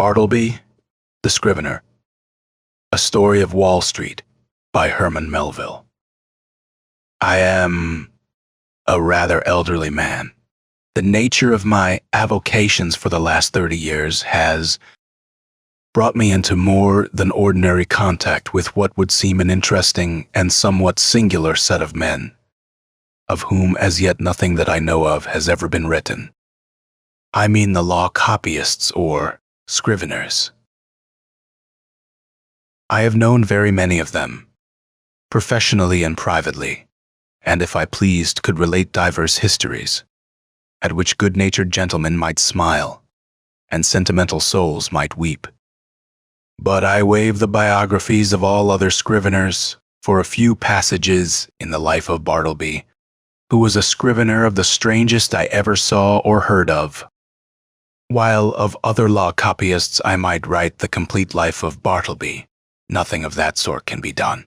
Bartleby, the Scrivener. A Story of Wall Street by Herman Melville. I am a rather elderly man. The nature of my avocations for the last 30 years has brought me into more than ordinary contact with what would seem an interesting and somewhat singular set of men, of whom as yet nothing that I know of has ever been written. I mean the law copyists or Scriveners. I have known very many of them, professionally and privately, and if I pleased could relate diverse histories, at which good-natured gentlemen might smile, and sentimental souls might weep. But I waive the biographies of all other Scriveners for a few passages in the life of Bartleby, who was a Scrivener of the strangest I ever saw or heard of. While of other law copyists I might write the complete life of Bartleby, nothing of that sort can be done.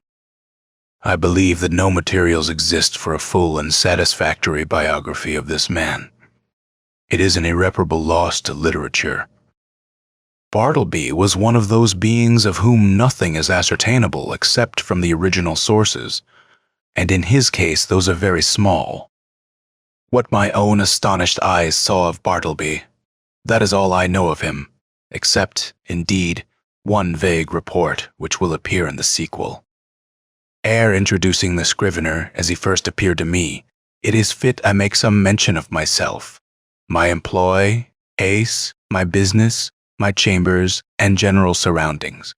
I believe that no materials exist for a full and satisfactory biography of this man. It is an irreparable loss to literature. Bartleby was one of those beings of whom nothing is ascertainable except from the original sources, and in his case those are very small. What my own astonished eyes saw of Bartleby, that is all I know of him, except, indeed, one vague report which will appear in the sequel. Ere introducing the Scrivener as he first appeared to me, it is fit I make some mention of myself, my employ, ace, my business, my chambers, and general surroundings,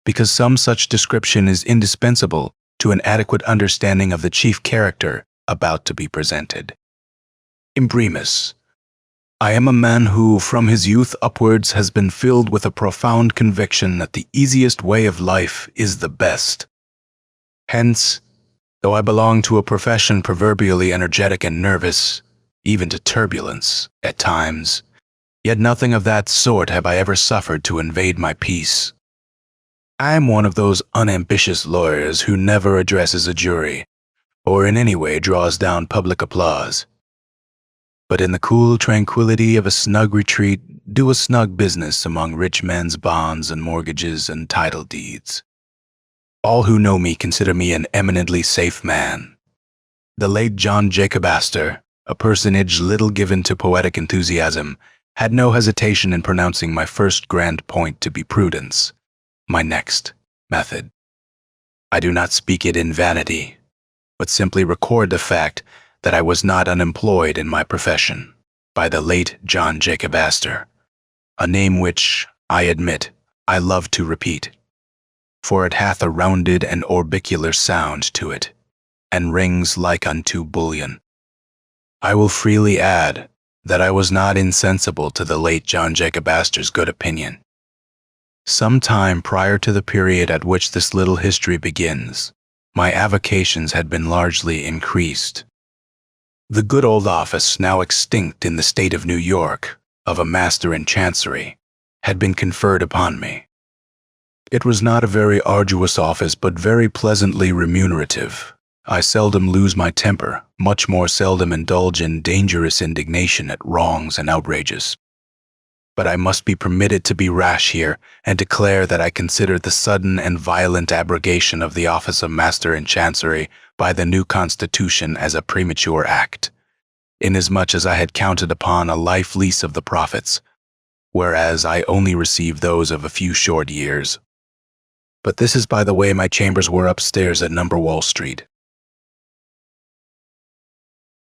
because some such description is indispensable to an adequate understanding of the chief character about to be presented. Imprimis, I am a man who, from his youth upwards, has been filled with a profound conviction that the easiest way of life is the best. Hence, though I belong to a profession proverbially energetic and nervous, even to turbulence at times, yet nothing of that sort have I ever suffered to invade my peace. I am one of those unambitious lawyers who never addresses a jury, or in any way draws down public applause, but in the cool tranquility of a snug retreat do a snug business among rich men's bonds and mortgages and title deeds. All who know me consider me an eminently safe man. The late John Jacob Astor, a personage little given to poetic enthusiasm, had no hesitation in pronouncing my first grand point to be prudence, my next method. I do not speak it in vanity, but simply record the fact that I was not unemployed in my profession by the late John Jacob Astor, a name which, I admit, I love to repeat, for it hath a rounded and orbicular sound to it, and rings like unto bullion. I will freely add that I was not insensible to the late John Jacob Astor's good opinion. Some time prior to the period at which this little history begins, my avocations had been largely increased. The good old office, now extinct in the state of New York, of a master in chancery, had been conferred upon me. It was not a very arduous office, but very pleasantly remunerative. I seldom lose my temper, much more seldom indulge in dangerous indignation at wrongs and outrages. But I must be permitted to be rash here and declare that I consider the sudden and violent abrogation of the office of Master in Chancery by the new Constitution as a premature act, inasmuch as I had counted upon a life lease of the profits, whereas I only received those of a few short years. But this is by the way my chambers were upstairs at No. Wall Street.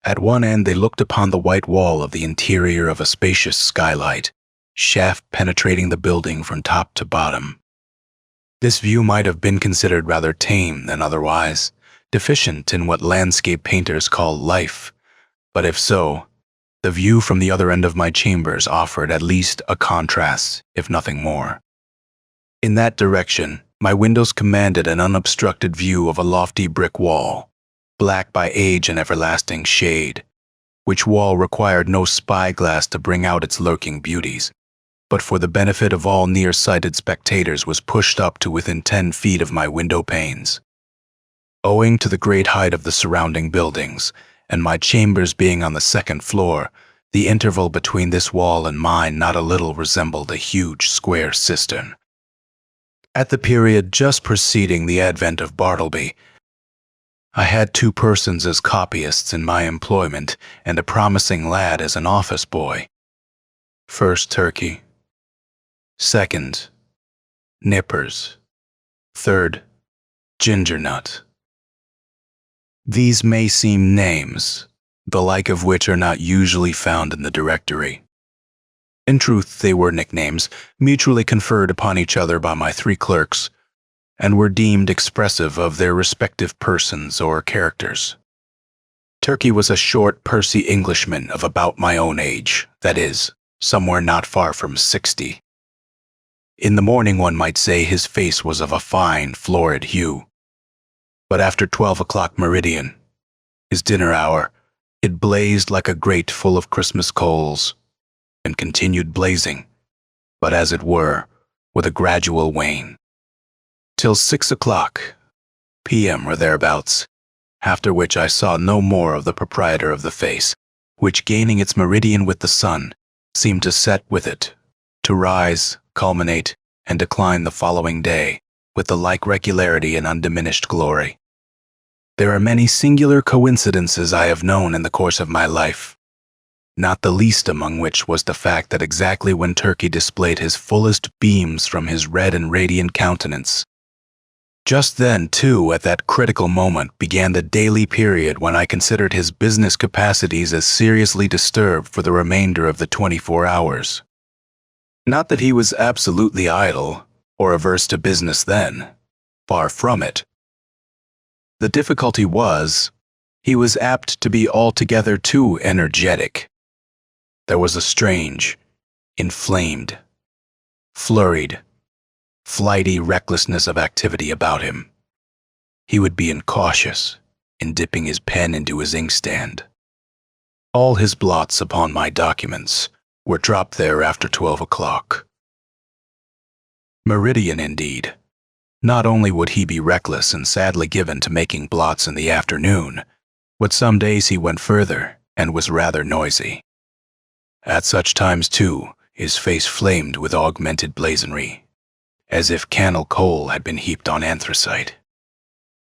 At one end they looked upon the white wall of the interior of a spacious skylight, shaft penetrating the building from top to bottom. This view might have been considered rather tame than otherwise, deficient in what landscape painters call life, but if so, the view from the other end of my chambers offered at least a contrast, if nothing more. In that direction, my windows commanded an unobstructed view of a lofty brick wall, black by age and everlasting shade, which wall required no spyglass to bring out its lurking beauties, but for the benefit of all near-sighted spectators was pushed up to within 10 feet of my window panes. Owing to the great height of the surrounding buildings, and my chambers being on the second floor, The interval between this wall and mine not a little resembled a huge square cistern. At the period just preceding the advent of Bartleby, I had 2 persons as copyists in my employment and a promising lad as an office boy. First, Turkey. Second, Nippers. Third, Gingernut. These may seem names, the like of which are not usually found in the directory. In truth, they were nicknames, mutually conferred upon each other by my 3 clerks, and were deemed expressive of their respective persons or characters. Turkey was a short, pursy Englishman of about my own age, that is, somewhere not far from 60. In the morning, one might say his face was of a fine, florid hue. But after 12 o'clock meridian, his dinner hour, it blazed like a grate full of Christmas coals, and continued blazing, but as it were, with a gradual wane, till 6 o'clock p.m. or thereabouts, after which I saw no more of the proprietor of the face, which, gaining its meridian with the sun, seemed to set with it, to rise, culminate, and decline the following day, with the like regularity and undiminished glory. There are many singular coincidences I have known in the course of my life, not the least among which was the fact that exactly when Turkey displayed his fullest beams from his red and radiant countenance, just then, too, at that critical moment, began the daily period when I considered his business capacities as seriously disturbed for the remainder of the 24 hours. Not that he was absolutely idle or averse to business then, far from it. The difficulty was, he was apt to be altogether too energetic. There was a strange, inflamed, flurried, flighty recklessness of activity about him. He would be incautious in dipping his pen into his inkstand. All his blots upon my documents were dropped there after 12 o'clock. Meridian, indeed. Not only would he be reckless and sadly given to making blots in the afternoon, but some days he went further and was rather noisy. At such times, too, his face flamed with augmented blazonry, as if cannel coal had been heaped on anthracite.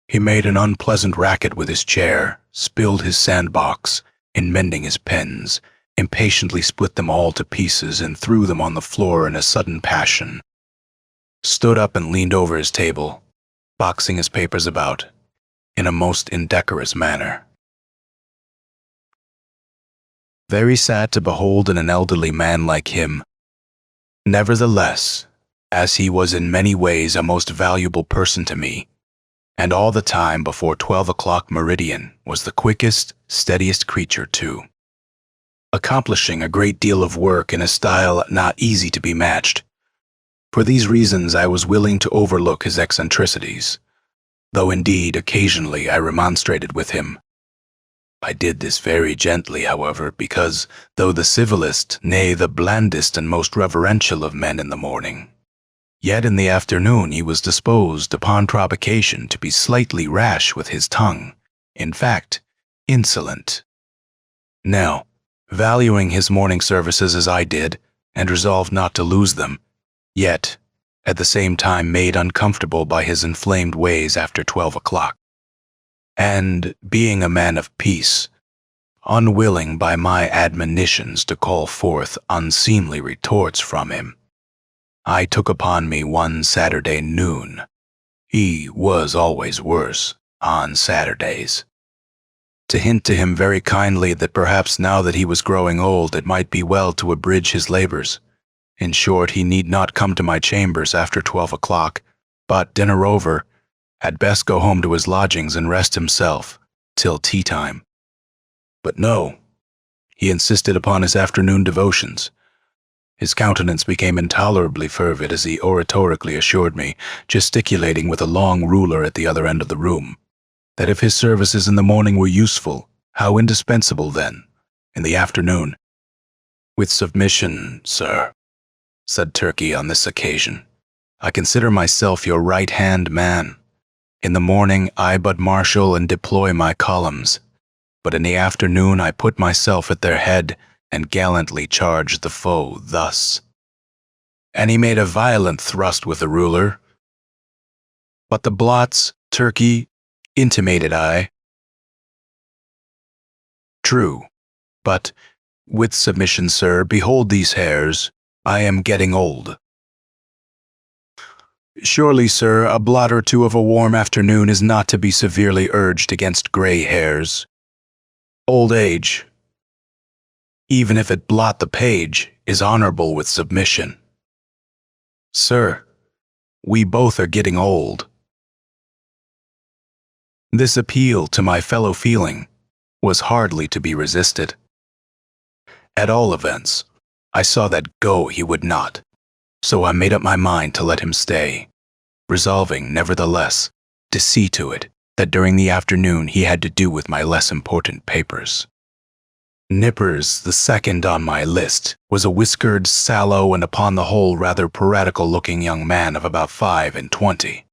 He made an unpleasant racket with his chair, spilled his sandbox, in mending his pens, impatiently split them all to pieces and threw them on the floor in a sudden passion, stood up and leaned over his table, boxing his papers about, in a most indecorous manner. Very sad to behold in an elderly man like him. Nevertheless, as he was in many ways a most valuable person to me, and all the time before 12 o'clock meridian was the quickest, steadiest creature too, accomplishing a great deal of work in a style not easy to be matched. For these reasons I was willing to overlook his eccentricities, though indeed occasionally I remonstrated with him. I did this very gently, however, because, though the civilest, nay, the blandest and most reverential of men in the morning, yet in the afternoon he was disposed, upon provocation, to be slightly rash with his tongue, in fact, insolent. Now, valuing his morning services as I did, and resolved not to lose them, yet, at the same time made uncomfortable by his inflamed ways after 12 o'clock, and, being a man of peace, unwilling by my admonitions to call forth unseemly retorts from him, I took upon me one Saturday noon — he was always worse on Saturdays — to hint to him very kindly that perhaps now that he was growing old it might be well to abridge his labors. In short, he need not come to my chambers after 12 o'clock, but, dinner over, had best go home to his lodgings and rest himself till tea time. But no, he insisted upon his afternoon devotions. His countenance became intolerably fervid as he oratorically assured me, gesticulating with a long ruler at the other end of the room, that if his services in the morning were useful, how indispensable then, in the afternoon. With submission, sir, said Turkey on this occasion, I consider myself your right-hand man. In the morning I but marshal and deploy my columns, but in the afternoon I put myself at their head and gallantly charged the foe thus. And he made a violent thrust with the ruler. But the blots, Turkey, intimated I. True, but, with submission, sir, behold these hairs. I am getting old. Surely, sir, a blot or two of a warm afternoon is not to be severely urged against gray hairs. Old age, even if it blot the page, is honorable with submission. Sir, we both are getting old. This appeal to my fellow feeling was hardly to be resisted. At all events, I saw that go he would not, so I made up my mind to let him stay, resolving, nevertheless, to see to it that during the afternoon he had to do with my less important papers. Nippers, the second on my list, was a whiskered, sallow, and upon the whole rather piratical-looking young man of about 25.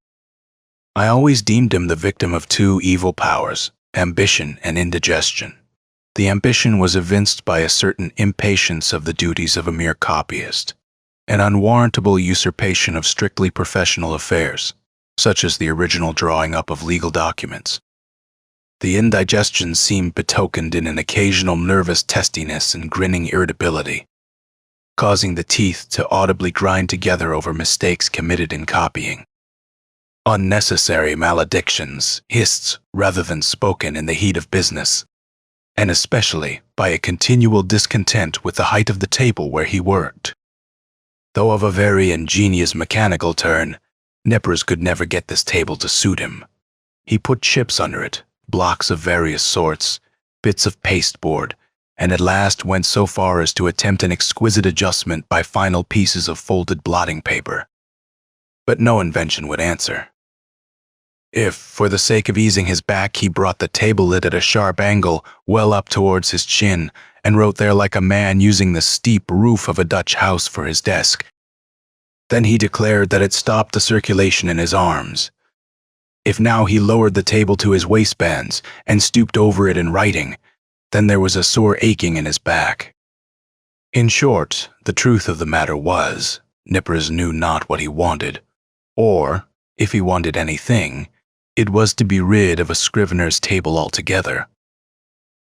I always deemed him the victim of two evil powers, ambition and indigestion. The ambition was evinced by a certain impatience of the duties of a mere copyist, an unwarrantable usurpation of strictly professional affairs, such as the original drawing up of legal documents. The indigestion seemed betokened in an occasional nervous testiness and grinning irritability, causing the teeth to audibly grind together over mistakes committed in copying. Unnecessary maledictions, hissed rather than spoken in the heat of business, and especially by a continual discontent with the height of the table where he worked. Though of a very ingenious mechanical turn, Nippers could never get this table to suit him. He put chips under it, blocks of various sorts, bits of pasteboard, and at last went so far as to attempt an exquisite adjustment by final pieces of folded blotting paper. But no invention would answer. If, for the sake of easing his back, he brought the table lid at a sharp angle well up towards his chin, and wrote there like a man using the steep roof of a Dutch house for his desk, then he declared that it stopped the circulation in his arms. If now he lowered the table to his waistbands and stooped over it in writing, then there was a sore aching in his back. In short, the truth of the matter was, Nippers knew not what he wanted, or, if he wanted anything, it was to be rid of a Scrivener's table altogether.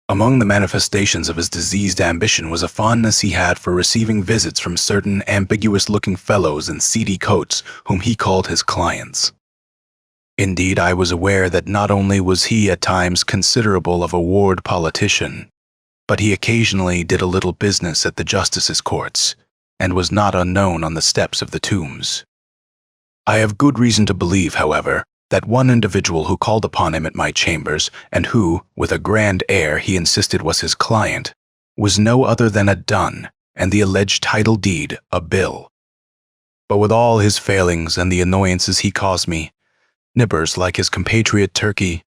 Among the manifestations of his diseased ambition was a fondness he had for receiving visits from certain ambiguous-looking fellows in seedy coats whom he called his clients. Indeed, I was aware that not only was he at times considerable of a ward politician, but he occasionally did a little business at the justices' courts, and was not unknown on the steps of the tombs. I have good reason to believe, however, that one individual who called upon him at my chambers, and who, with a grand air, he insisted was his client, was no other than a dun, and the alleged title deed a bill. But with all his failings and the annoyances he caused me, Nippers, like his compatriot Turkey,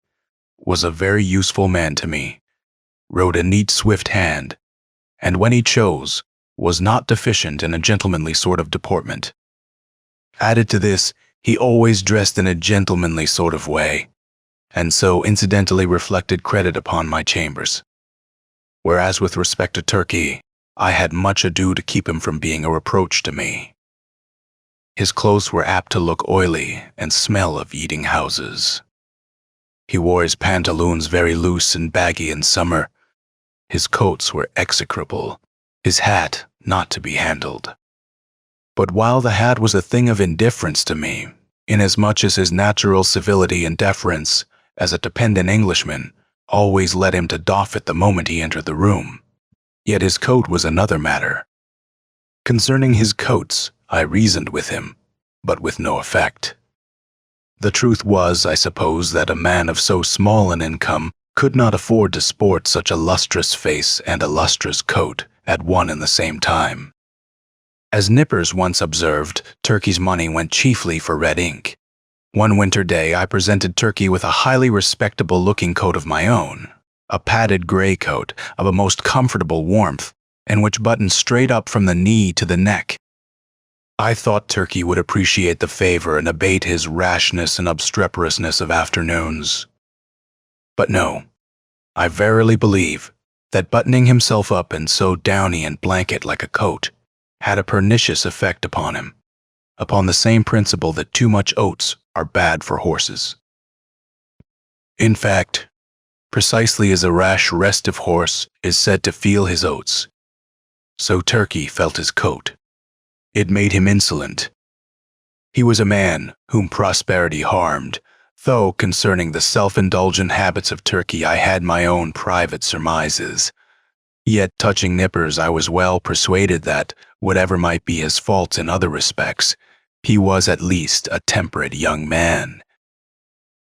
was a very useful man to me, wrote a neat, swift hand, and when he chose, was not deficient in a gentlemanly sort of deportment. Added to this, he always dressed in a gentlemanly sort of way, and so incidentally reflected credit upon my chambers. Whereas with respect to Turkey, I had much ado to keep him from being a reproach to me. His clothes were apt to look oily and smell of eating houses. He wore his pantaloons very loose and baggy in summer. His coats were execrable, his hat not to be handled. But while the hat was a thing of indifference to me, inasmuch as his natural civility and deference, as a dependent Englishman, always led him to doff it the moment he entered the room, yet his coat was another matter. Concerning his coats, I reasoned with him, but with no effect. The truth was, I suppose, that a man of so small an income could not afford to sport such a lustrous face and a lustrous coat at one and the same time. As Nippers once observed, Turkey's money went chiefly for red ink. One winter day I presented Turkey with a highly respectable-looking coat of my own, a padded gray coat of a most comfortable warmth, and which buttoned straight up from the knee to the neck. I thought Turkey would appreciate the favor and abate his rashness and obstreperousness of afternoons. But no, I verily believe that buttoning himself up in so downy and blanket like a coat had a pernicious effect upon him, upon the same principle that too much oats are bad for horses. In fact, precisely as a rash, restive horse is said to feel his oats, so Turkey felt his coat. It made him insolent. He was a man whom prosperity harmed, though concerning the self-indulgent habits of Turkey I had my own private surmises. Yet touching Nippers I was well persuaded that, whatever might be his faults in other respects, he was at least a temperate young man.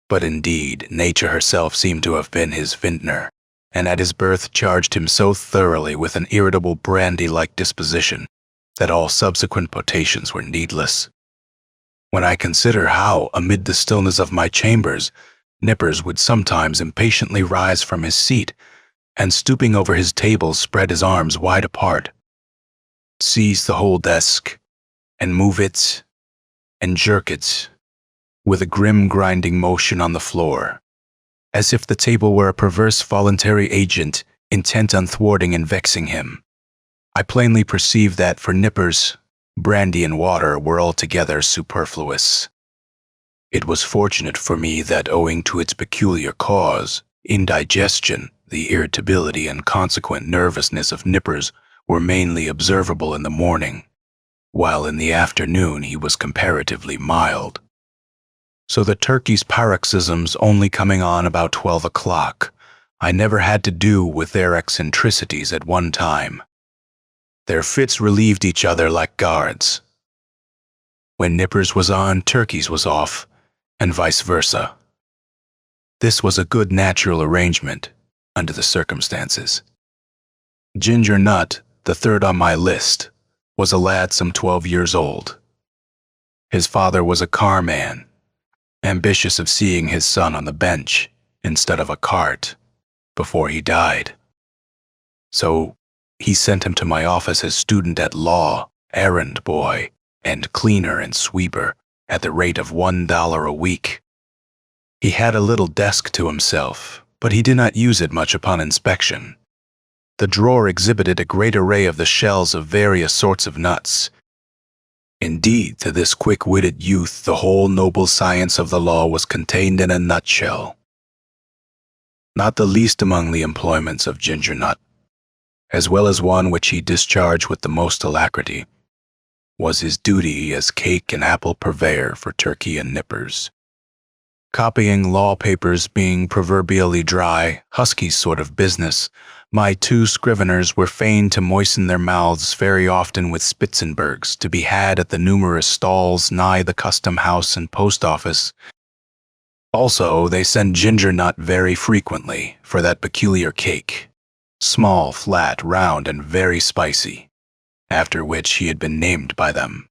But indeed, nature herself seemed to have been his vintner, and at his birth charged him so thoroughly with an irritable brandy-like disposition that all subsequent potations were needless. When I consider how, amid the stillness of my chambers, Nippers would sometimes impatiently rise from his seat, and stooping over his table spread his arms wide apart, seize the whole desk, and move it, and jerk it, with a grim grinding motion on the floor, as if the table were a perverse voluntary agent intent on thwarting and vexing him, I plainly perceived that for Nippers, brandy and water were altogether superfluous. It was fortunate for me that, owing to its peculiar cause, indigestion, the irritability and consequent nervousness of Nippers were mainly observable in the morning, while in the afternoon he was comparatively mild. So the Turkey's paroxysms only coming on about 12 o'clock, I never had to do with their eccentricities at one time. Their fits relieved each other like guards. When Nippers was on, Turkey's was off, and vice versa. This was a good natural arrangement, under the circumstances. Ginger Nut, the third on my list, was a lad some 12 years old. His father was a carman, ambitious of seeing his son on the bench instead of a cart, before he died. So he sent him to my office as student at law, errand boy, and cleaner and sweeper at the rate of $1 a week. He had a little desk to himself, but he did not use it much upon inspection. The drawer exhibited a great array of the shells of various sorts of nuts. Indeed, to this quick-witted youth the whole noble science of the law was contained in a nutshell. Not the least among the employments of Ginger Nut, as well as one which he discharged with the most alacrity, was his duty as cake and apple purveyor for Turkey and Nippers. Copying law papers being proverbially dry, husky sort of business, my two Scriveners were fain to moisten their mouths very often with Spitzenbergs to be had at the numerous stalls nigh the custom house and post office. Also, they sent Ginger Nut very frequently for that peculiar cake, small, flat, round, and very spicy, after which he had been named by them.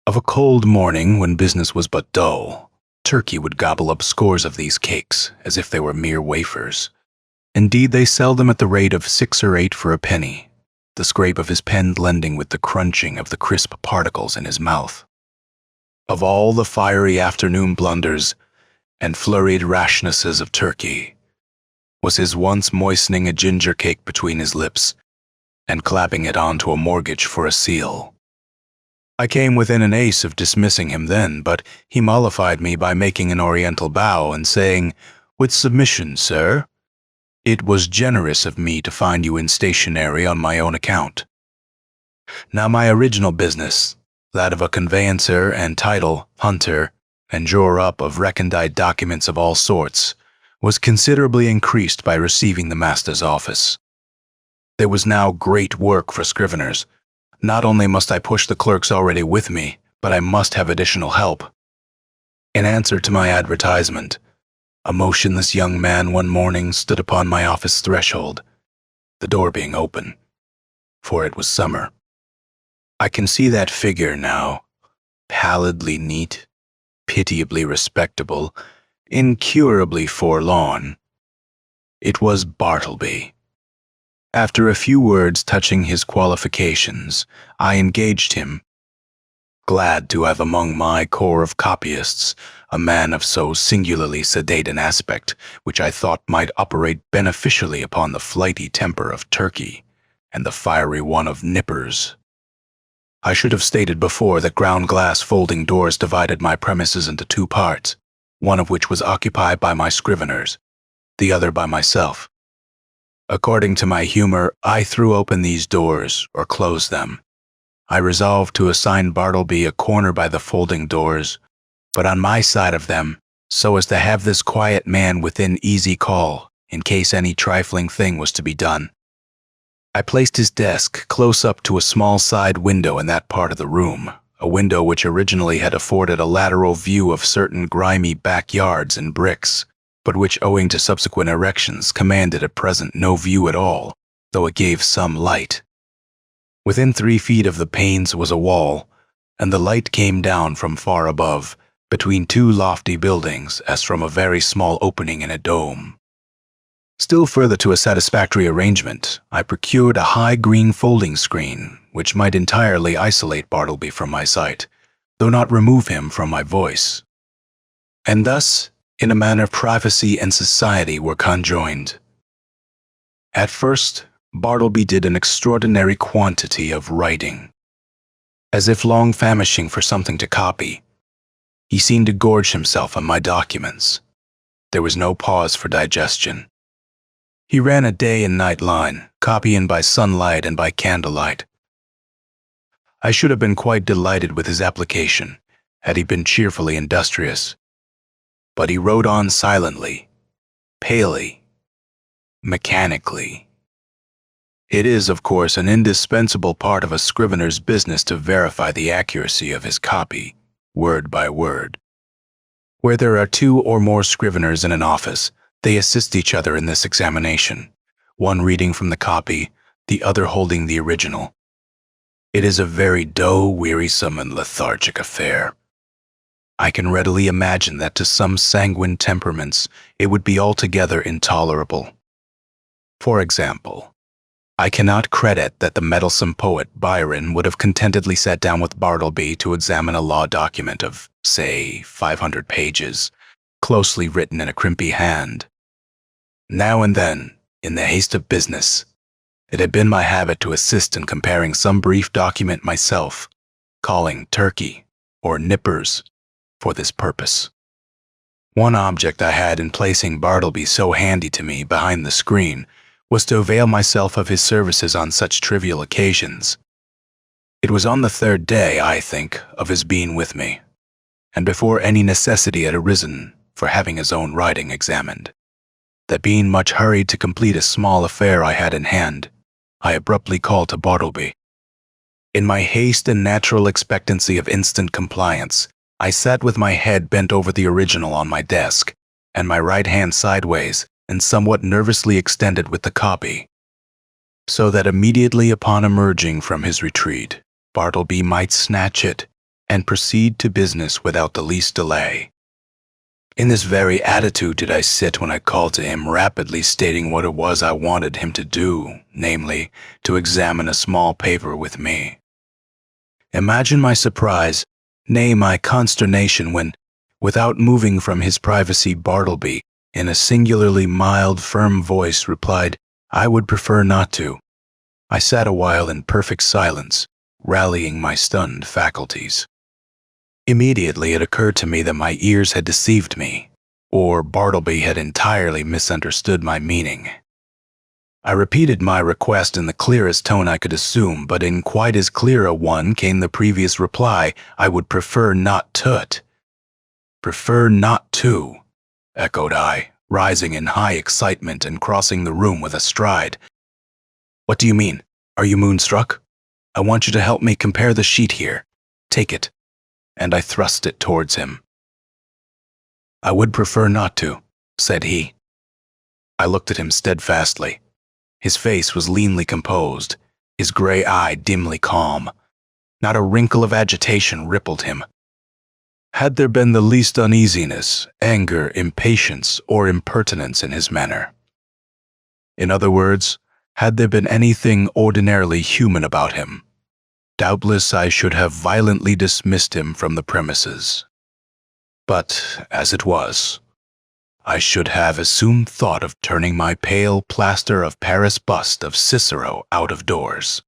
Of a cold morning, when business was but dull, Turkey would gobble up scores of these cakes, as if they were mere wafers. Indeed, they sell them at the rate of 6 or 8 for a penny, the scrape of his pen blending with the crunching of the crisp particles in his mouth. Of all the fiery afternoon blunders and flurried rashnesses of Turkey, was his once moistening a ginger cake between his lips and clapping it onto a mortgage for a seal. I came within an ace of dismissing him then, but he mollified me by making an oriental bow and saying, "With submission, sir. It was generous of me to find you in stationery on my own account." Now my original business, that of a conveyancer and title, hunter, and drawer-up of recondite documents of all sorts, was considerably increased by receiving the master's office. There was now great work for Scriveners. Not only must I push the clerks already with me, but I must have additional help. In answer to my advertisement, a motionless young man one morning stood upon my office threshold, the door being open, for it was summer. I can see that figure now, pallidly neat, pitiably respectable, incurably forlorn. It was Bartleby. After a few words touching his qualifications, I engaged him. glad to have among my corps of copyists a man of so singularly sedate an aspect, which I thought might operate beneficially upon the flighty temper of Turkey and the fiery one of Nippers. I should have stated before that ground-glass folding doors divided my premises into two parts, one of which was occupied by my scriveners, the other by myself. According to my humor, I threw open these doors, or closed them. I resolved to assign Bartleby a corner by the folding doors, but on my side of them, so as to have this quiet man within easy call, in case any trifling thing was to be done. I placed his desk close up to a small side window in that part of the room, a window which originally had afforded a lateral view of certain grimy backyards and bricks, but which, owing to subsequent erections, commanded at present no view at all, though it gave some light. Within 3 feet of the panes was a wall, and the light came down from far above, between 2 lofty buildings, as from a very small opening in a dome. Still further to a satisfactory arrangement, I procured a high green folding screen, which might entirely isolate Bartleby from my sight, though not remove him from my voice. And thus, in a manner, privacy and society were conjoined. At first, Bartleby did an extraordinary quantity of writing. As if long famishing for something to copy, he seemed to gorge himself on my documents. There was no pause for digestion. He ran a day and night line, copying by sunlight and by candlelight. I should have been quite delighted with his application, had he been cheerfully industrious. But he wrote on silently, palely, mechanically. It is, of course, an indispensable part of a scrivener's business to verify the accuracy of his copy, word by word. Where there are 2 or more scriveners in an office, they assist each other in this examination, one reading from the copy, the other holding the original. It is a very dull, wearisome, and lethargic affair. I can readily imagine that to some sanguine temperaments it would be altogether intolerable. For example, I cannot credit that the meddlesome poet Byron would have contentedly sat down with Bartleby to examine a law document of, say, 500 pages, closely written in a crimpy hand. Now and then, in the haste of business, it had been my habit to assist in comparing some brief document myself, calling Turkey or Nippers for this purpose. One object I had in placing Bartleby so handy to me behind the screen was to avail myself of his services on such trivial occasions. It was on the 3rd day, I think, of his being with me, and before any necessity had arisen for having his own writing examined, that being much hurried to complete a small affair I had in hand, I abruptly called to Bartleby. In my haste and natural expectancy of instant compliance, I sat with my head bent over the original on my desk, and my right hand sideways and somewhat nervously extended with the copy, so that immediately upon emerging from his retreat, Bartleby might snatch it and proceed to business without the least delay. In this very attitude did I sit when I called to him, rapidly stating what it was I wanted him to do, namely, to examine a small paper with me. Imagine my surprise, nay, my consternation when, without moving from his privacy, Bartleby, in a singularly mild, firm voice, replied, "I would prefer not to." I sat a while in perfect silence, rallying my stunned faculties. Immediately it occurred to me that my ears had deceived me, or Bartleby had entirely misunderstood my meaning. I repeated my request in the clearest tone I could assume, but in quite as clear a one came the previous reply, "I would prefer not to't." "Prefer not to," echoed I, rising in high excitement and crossing the room with a stride. "What do you mean? Are you moonstruck? I want you to help me compare the sheet here. Take it." And I thrust it towards him. "I would prefer not to," said he. I looked at him steadfastly. His face was leanly composed, his gray eye dimly calm. Not a wrinkle of agitation rippled him. Had there been the least uneasiness, anger, impatience, or impertinence in his manner? In other words, had there been anything ordinarily human about him? doubtless I should have violently dismissed him from the premises. But, as it was, I should have as soon thought of turning my pale plaster of Paris bust of Cicero out of doors.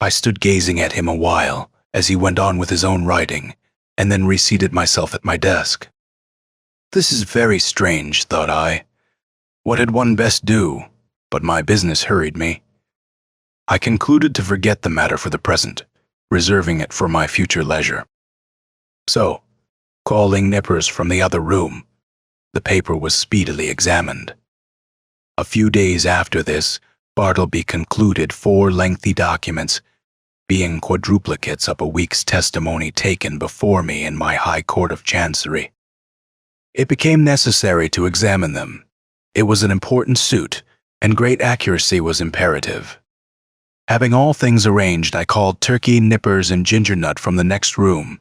I stood gazing at him a while as he went on with his own writing, and then reseated myself at my desk. This is very strange, thought I. What had one best do? But my business hurried me. I concluded to forget the matter for the present, reserving it for my future leisure. So, calling Nippers from the other room, the paper was speedily examined. A few days after this, Bartleby concluded 4 lengthy documents, being quadruplicates of a week's testimony taken before me in my High Court of Chancery. It became necessary to examine them. It was an important suit, and great accuracy was imperative. Having all things arranged, I called Turkey, Nippers, and Gingernut from the next room,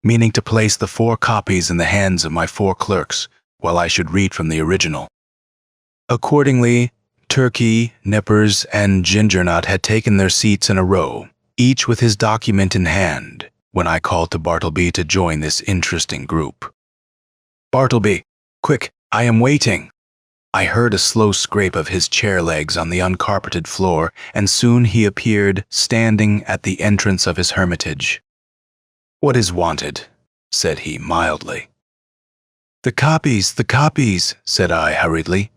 meaning to place the 4 copies in the hands of my 4 clerks, while I should read from the original. Accordingly, Turkey, Nippers, and Gingernut had taken their seats in a row, each with his document in hand, when I called to Bartleby to join this interesting group. "Bartleby, quick, I am waiting." I heard a slow scrape of his chair legs on the uncarpeted floor, and soon he appeared, standing at the entrance of his hermitage. "What is wanted?" said he mildly. The copies, said I hurriedly.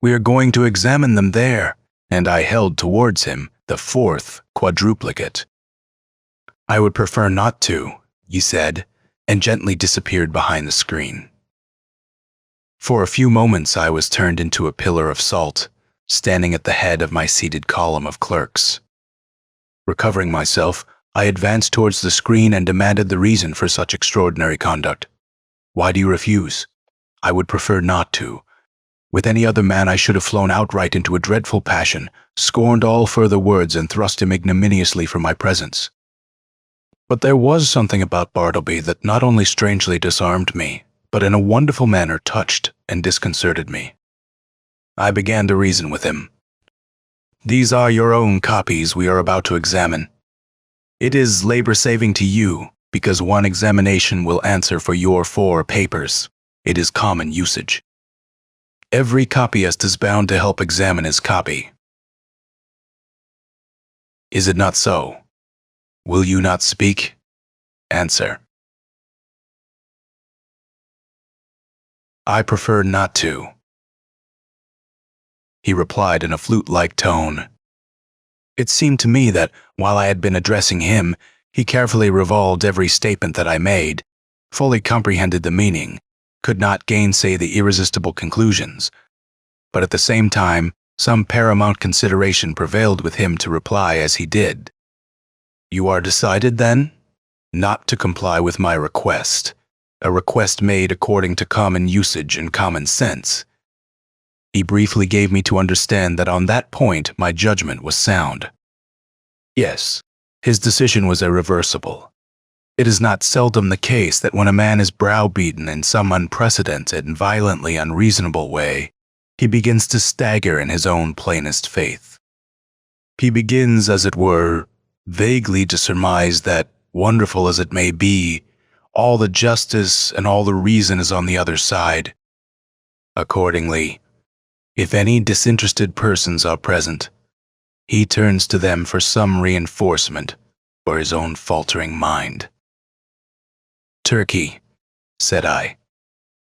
"We are going to examine them there," and I held towards him the 4th quadruplicate. "I would prefer not to," he said, and gently disappeared behind the screen. For a few moments I was turned into a pillar of salt, standing at the head of my seated column of clerks. Recovering myself, I advanced towards the screen and demanded the reason for such extraordinary conduct. "Why do you refuse?" "I would prefer not to. With any other man I should have flown outright into a dreadful passion, scorned all further words, and thrust him ignominiously from my presence." But there was something about Bartleby that not only strangely disarmed me, but in a wonderful manner touched and disconcerted me. I began to reason with him. "These are your own copies we are about to examine. It is labor-saving to you, because one examination will answer for your 4 papers. It is common usage. Every copyist is bound to help examine his copy. Is it not so? Will you not speak? Answer." "I prefer not to," he replied in a flute-like tone. It seemed to me that, while I had been addressing him, he carefully revolved every statement that I made, fully comprehended the meaning, could not gainsay the irresistible conclusions, but at the same time, some paramount consideration prevailed with him to reply as he did. "You are decided, then, not to comply with my request, a request made according to common usage and common sense." He briefly gave me to understand that on that point my judgment was sound. Yes, his decision was irreversible. It is not seldom the case that when a man is browbeaten in some unprecedented and violently unreasonable way, he begins to stagger in his own plainest faith. He begins, as it were, vaguely to surmise that, wonderful as it may be, all the justice and all the reason is on the other side. Accordingly, if any disinterested persons are present, he turns to them for some reinforcement for his own faltering mind. "Turkey," said I,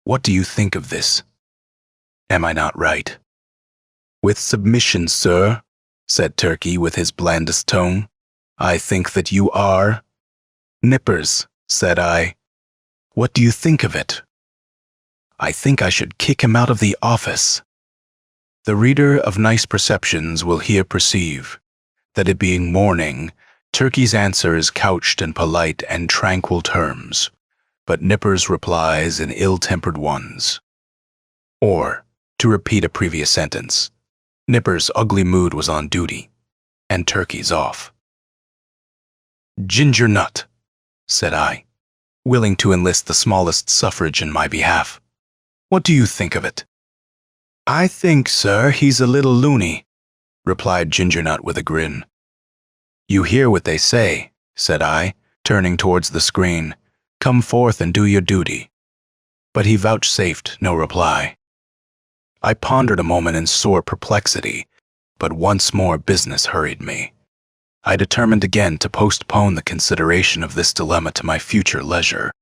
"what do you think of this? Am I not right?" "With submission, sir," said Turkey with his blandest tone, "I think that you are." "Nippers," said I, "what do you think of it?" "I think I should kick him out of the office." The reader of nice perceptions will here perceive that, it being morning, Turkey's answer is couched in polite and tranquil terms, but Nippers replies in ill-tempered ones. Or, to repeat a previous sentence, Nippers' ugly mood was on duty, and Turkey's off. "Gingernut," said I, willing to enlist the smallest suffrage in my behalf. "What do you think of it?" "I think, sir, he's a little loony," replied Gingernut with a grin. "You hear what they say," said I, turning towards the screen. "Come forth and do your duty." But he vouchsafed no reply. I pondered a moment in sore perplexity, but once more business hurried me. I determined again to postpone the consideration of this dilemma to my future leisure.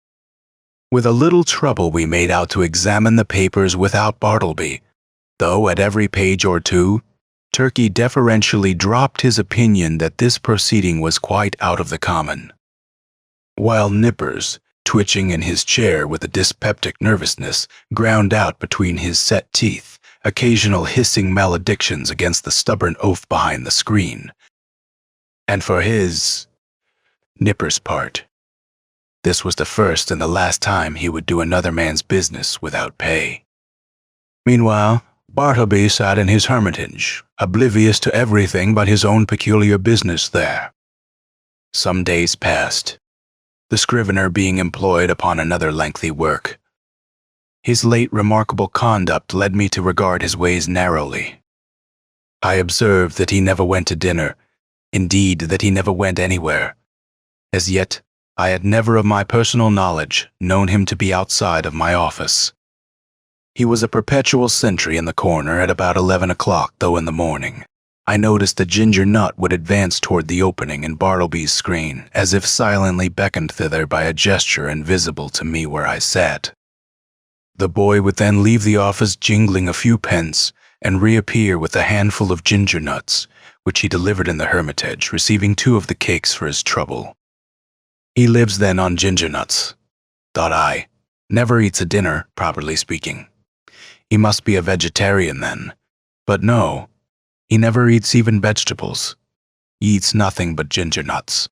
With a little trouble we made out to examine the papers without Bartleby, though at every page or two, Turkey deferentially dropped his opinion that this proceeding was quite out of the common. While Nippers, twitching in his chair with a dyspeptic nervousness, ground out between his set teeth occasional hissing maledictions against the stubborn oaf behind the screen. And for Nipper's part, this was the first and the last time he would do another man's business without pay. Meanwhile, Bartleby sat in his hermitage, oblivious to everything but his own peculiar business there. Some days passed, the Scrivener being employed upon another lengthy work. His late remarkable conduct led me to regard his ways narrowly. I observed that he never went to dinner, indeed that he never went anywhere. As yet, I had never of my personal knowledge known him to be outside of my office. He was a perpetual sentry in the corner at about 11 o'clock, though in the morning I noticed a ginger nut would advance toward the opening in Bartleby's screen, as if silently beckoned thither by a gesture invisible to me where I sat. The boy would then leave the office jingling a few pence and reappear with a handful of ginger nuts, which he delivered in the hermitage, receiving 2 of the cakes for his trouble. He lives then on ginger nuts, thought I, never eats a dinner, properly speaking. He must be a vegetarian then. But no, he never eats even vegetables. He eats nothing but ginger nuts.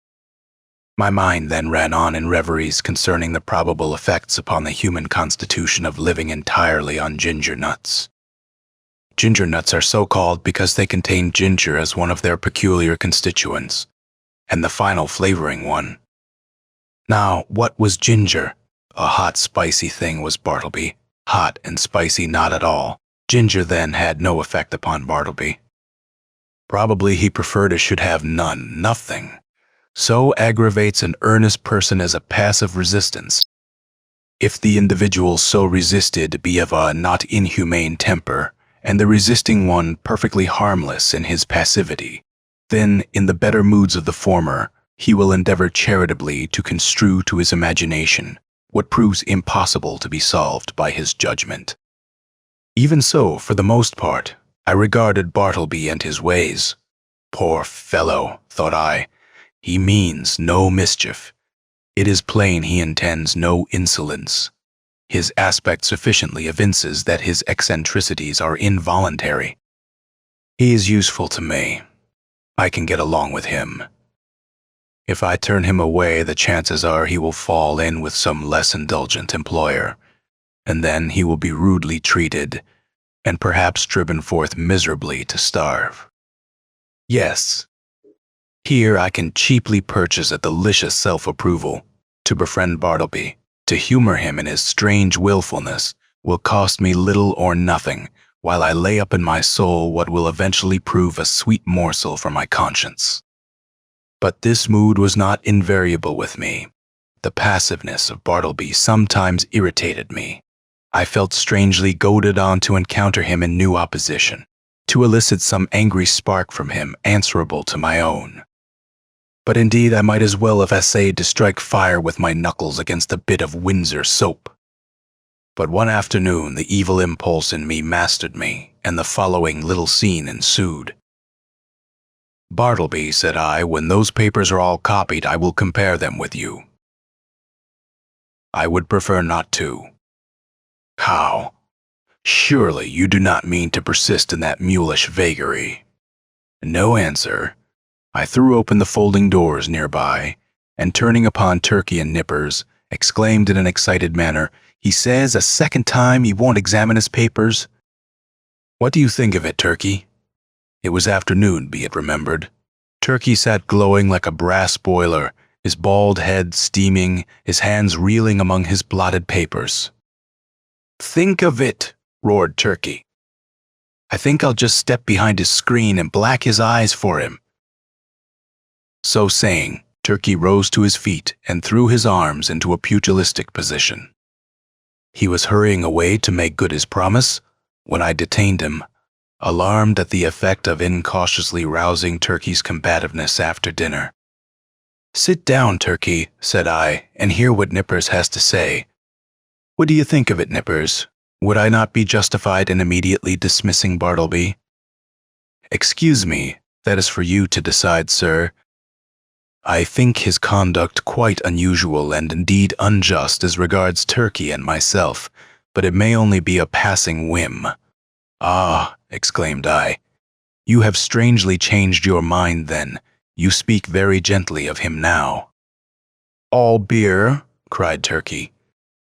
My mind then ran on in reveries concerning the probable effects upon the human constitution of living entirely on ginger nuts. Ginger nuts are so called because they contain ginger as one of their peculiar constituents, and the final flavoring one. Now, what was ginger? A hot, spicy thing was Bartleby. Hot and spicy not at all. Ginger then had no effect upon Bartleby. Probably he preferred it should have none, nothing. So aggravates an earnest person as a passive resistance. If the individual so resisted be of a not inhumane temper, and the resisting one perfectly harmless in his passivity, then, in the better moods of the former, he will endeavor charitably to construe to his imagination what proves impossible to be solved by his judgment. Even so, for the most part, I regarded Bartleby and his ways. Poor fellow, thought I, he means no mischief. It is plain he intends no insolence. His aspect sufficiently evinces that his eccentricities are involuntary. He is useful to me. I can get along with him. If I turn him away, the chances are he will fall in with some less indulgent employer, and then he will be rudely treated, and perhaps driven forth miserably to starve. Yes, here I can cheaply purchase a delicious self-approval. To befriend Bartleby, to humor him in his strange willfulness, will cost me little or nothing, while I lay up in my soul what will eventually prove a sweet morsel for my conscience. But this mood was not invariable with me. The passiveness of Bartleby sometimes irritated me. I felt strangely goaded on to encounter him in new opposition, to elicit some angry spark from him answerable to my own. But indeed I might as well have essayed to strike fire with my knuckles against a bit of Windsor soap. But one afternoon the evil impulse in me mastered me, and the following little scene ensued. "Bartleby," said I, "when those papers are all copied, I will compare them with you." "I would prefer not to." "How? Surely you do not mean to persist in that mulish vagary?" No answer. I threw open the folding doors nearby, and turning upon Turkey and Nippers, exclaimed in an excited manner, "He says a second time he won't examine his papers? What do you think of it, Turkey?" It was afternoon, be it remembered. Turkey sat glowing like a brass boiler, his bald head steaming, his hands reeling among his blotted papers. "Think of it," roared Turkey. "I think I'll just step behind his screen and black his eyes for him." So saying, Turkey rose to his feet and threw his arms into a pugilistic position. He was hurrying away to make good his promise when I detained him, alarmed at the effect of incautiously rousing Turkey's combativeness after dinner. "Sit down, Turkey," said I, "and hear what Nippers has to say. What do you think of it, Nippers? Would I not be justified in immediately dismissing Bartleby?" "Excuse me, that is for you to decide, sir. I think his conduct quite unusual and indeed unjust as regards Turkey and myself, but it may only be a passing whim." "Ah," exclaimed I, "you have strangely changed your mind then. You speak very gently of him now." "All beer," cried Turkey.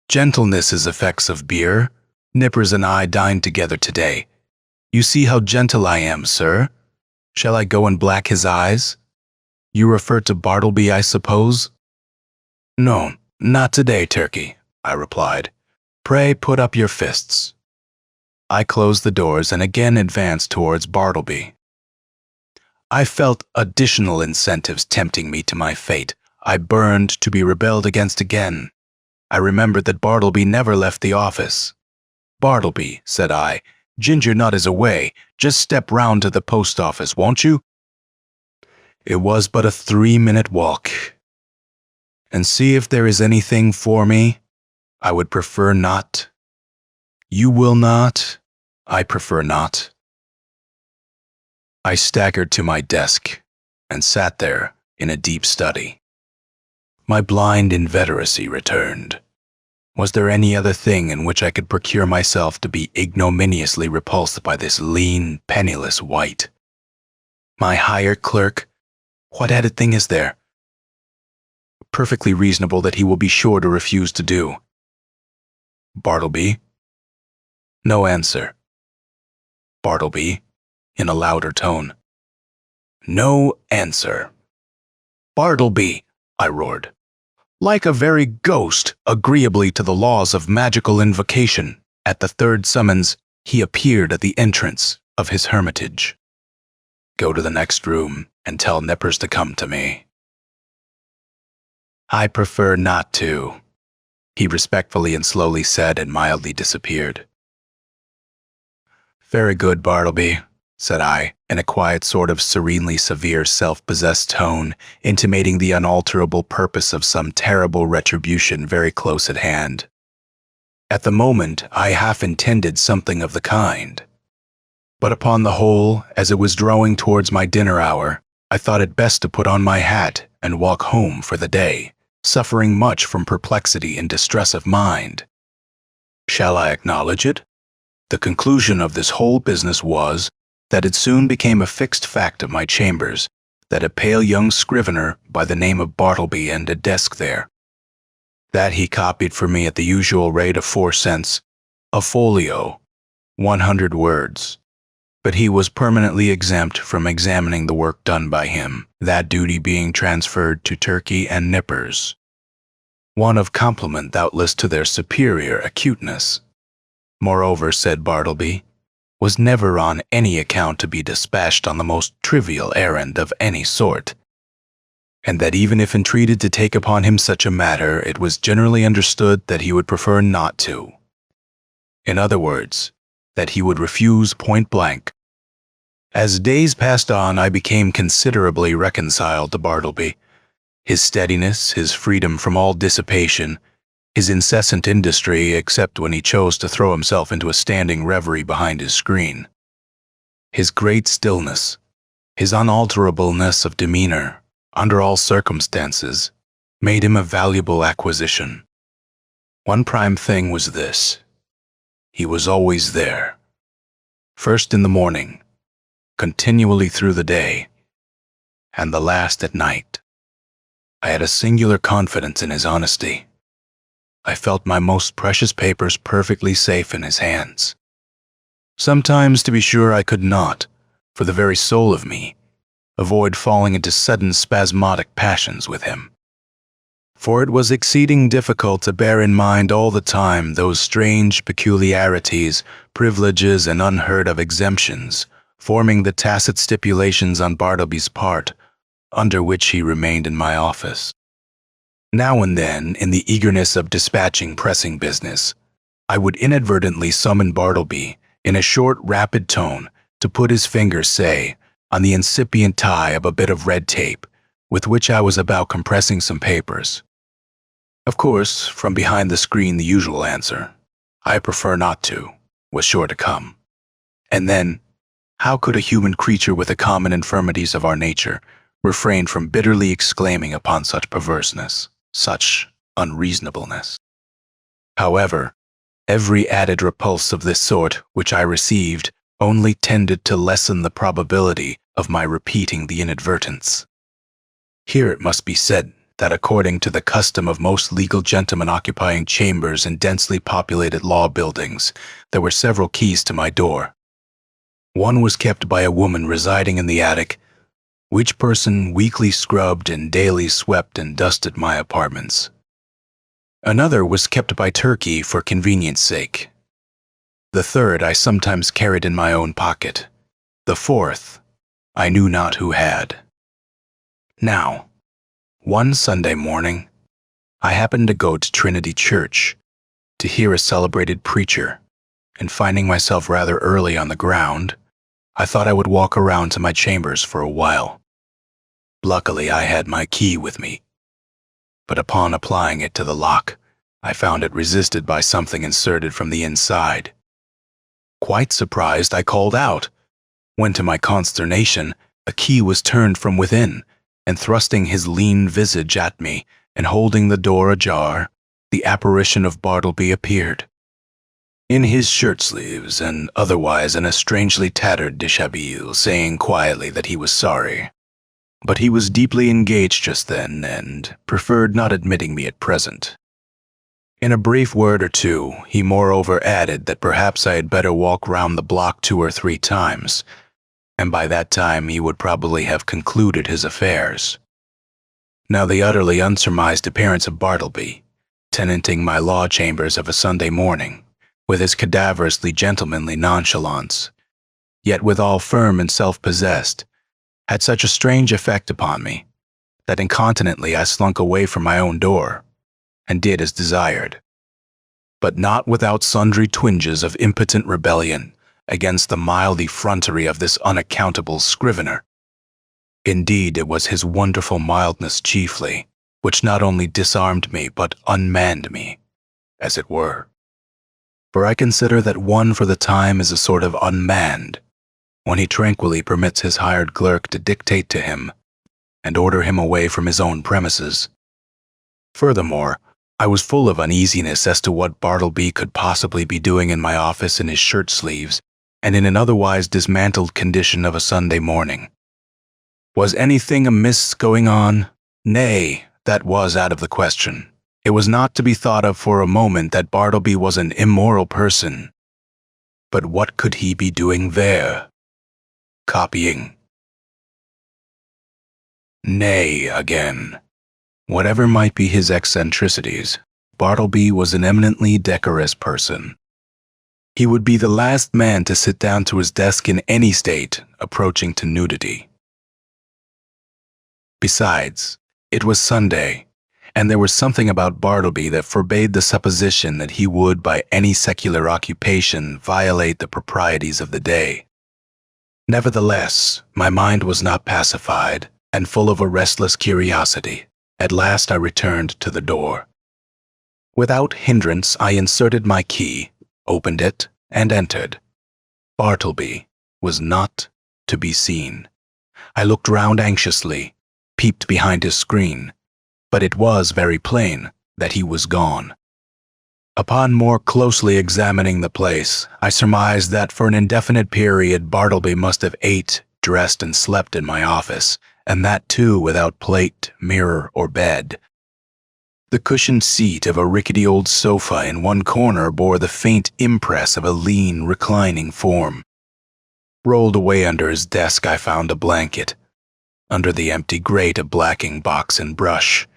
"Gentleness is effects of beer. Nippers and I dined together today. You see how gentle I am, sir. Shall I go and black his eyes? You refer to Bartleby, I suppose?" "No, not today, Turkey," I replied. "Pray put up your fists." I closed the doors and again advanced towards Bartleby. I felt additional incentives tempting me to my fate. I burned to be rebelled against again. I remembered that Bartleby never left the office. "Bartleby," said I, "Ginger Nut is away. Just step round to the post office, won't you?" It was but a 3-minute walk. "And see if there is anything for me." "I would prefer not." "You will not?" "I prefer not." I staggered to my desk and sat there in a deep study. My blind inveteracy returned. Was there any other thing in which I could procure myself to be ignominiously repulsed by this lean, penniless wight? My hired clerk? What added thing is there? Perfectly reasonable that he will be sure to refuse to do. Bartleby? No answer. Bartleby, in a louder tone. No answer. "Bartleby!" I roared. Like a very ghost, agreeably to the laws of magical invocation, at the third summons, he appeared at the entrance of his hermitage. "Go to the next room and tell Nippers to come to me." "I prefer not to," he respectfully and slowly said, and mildly disappeared. "Very good, Bartleby," said I, in a quiet sort of serenely severe self-possessed tone, intimating the unalterable purpose of some terrible retribution very close at hand. At the moment, I half intended something of the kind. But upon the whole, as it was drawing towards my dinner hour, I thought it best to put on my hat and walk home for the day, suffering much from perplexity and distress of mind. Shall I acknowledge it? The conclusion of this whole business was that it soon became a fixed fact of my chambers that a pale young scrivener by the name of Bartleby and a desk there. That he copied for me at the usual rate of 4 cents, a folio, 100 words. But he was permanently exempt from examining the work done by him, that duty being transferred to Turkey and Nippers. One of compliment doubtless to their superior acuteness. Moreover, said Bartleby, was never on any account to be dispatched on the most trivial errand of any sort, and that even if entreated to take upon him such a matter, it was generally understood that he would prefer not to. In other words, that he would refuse point blank. As days passed on, I became considerably reconciled to Bartleby. His steadiness, his freedom from all dissipation, his incessant industry except when he chose to throw himself into a standing reverie behind his screen, his great stillness, his unalterableness of demeanor, under all circumstances, made him a valuable acquisition. One prime thing was this: he was always there, first in the morning, continually through the day, and the last at night. I had a singular confidence in his honesty. I felt my most precious papers perfectly safe in his hands. Sometimes, to be sure, I could not, for the very soul of me, avoid falling into sudden spasmodic passions with him. For it was exceeding difficult to bear in mind all the time those strange peculiarities, privileges, and unheard-of exemptions, forming the tacit stipulations on Bartleby's part, under which he remained in my office. Now and then, in the eagerness of dispatching pressing business, I would inadvertently summon Bartleby in a short, rapid tone to put his fingers, say, on the incipient tie of a bit of red tape with which I was about compressing some papers. Of course, from behind the screen the usual answer, "I prefer not to," was sure to come. And then, how could a human creature with the common infirmities of our nature refrain from bitterly exclaiming upon such perverseness, such unreasonableness? However, every added repulse of this sort which I received only tended to lessen the probability of my repeating the inadvertence. Here it must be said that according to the custom of most legal gentlemen occupying chambers in densely populated law buildings, there were several keys to my door. One was kept by a woman residing in the attic, which person weekly scrubbed and daily swept and dusted my apartments. Another was kept by Turkey for convenience sake. The third I sometimes carried in my own pocket. The fourth I knew not who had. Now, one Sunday morning, I happened to go to Trinity Church to hear a celebrated preacher, and finding myself rather early on the ground, I thought I would walk around to my chambers for a while. Luckily, I had my key with me, but upon applying it to the lock, I found it resisted by something inserted from the inside. Quite surprised, I called out, when to my consternation, a key was turned from within, and thrusting his lean visage at me and holding the door ajar, the apparition of Bartleby appeared. In his shirt sleeves and otherwise in a strangely tattered dishabille, saying quietly that he was sorry, but he was deeply engaged just then and preferred not admitting me at present. In a brief word or two, he moreover added that perhaps I had better walk round the block 2 or 3 times, and by that time he would probably have concluded his affairs. Now the utterly unsurmised appearance of Bartleby, tenanting my law chambers of a Sunday morning, with his cadaverously gentlemanly nonchalance, yet withal firm and self-possessed, had such a strange effect upon me, that incontinently I slunk away from my own door, and did as desired, but not without sundry twinges of impotent rebellion against the mild effrontery of this unaccountable Scrivener. Indeed, it was his wonderful mildness chiefly, which not only disarmed me, but unmanned me, as it were. For I consider that one for the time is a sort of unmanned, when he tranquilly permits his hired clerk to dictate to him, and order him away from his own premises. Furthermore, I was full of uneasiness as to what Bartleby could possibly be doing in my office in his shirt sleeves, and in an otherwise dismantled condition of a Sunday morning. Was anything amiss going on? Nay, that was out of the question. It was not to be thought of for a moment that Bartleby was an immoral person. But what could he be doing there? Copying. Nay, again, whatever might be his eccentricities, Bartleby was an eminently decorous person. He would be the last man to sit down to his desk in any state approaching to nudity. Besides, it was Sunday, and there was something about Bartleby that forbade the supposition that he would by any secular occupation violate the proprieties of the day. Nevertheless, my mind was not pacified, and full of a restless curiosity, at last I returned to the door. Without hindrance, I inserted my key, opened it, and entered. Bartleby was not to be seen. I looked round anxiously, peeped behind his screen, but it was very plain that he was gone. Upon more closely examining the place, I surmised that for an indefinite period Bartleby must have ate, dressed, and slept in my office, and that too without plate, mirror, or bed. The cushioned seat of a rickety old sofa in one corner bore the faint impress of a lean, reclining form. Rolled away under his desk I found a blanket. Under the empty grate a blacking box and brush.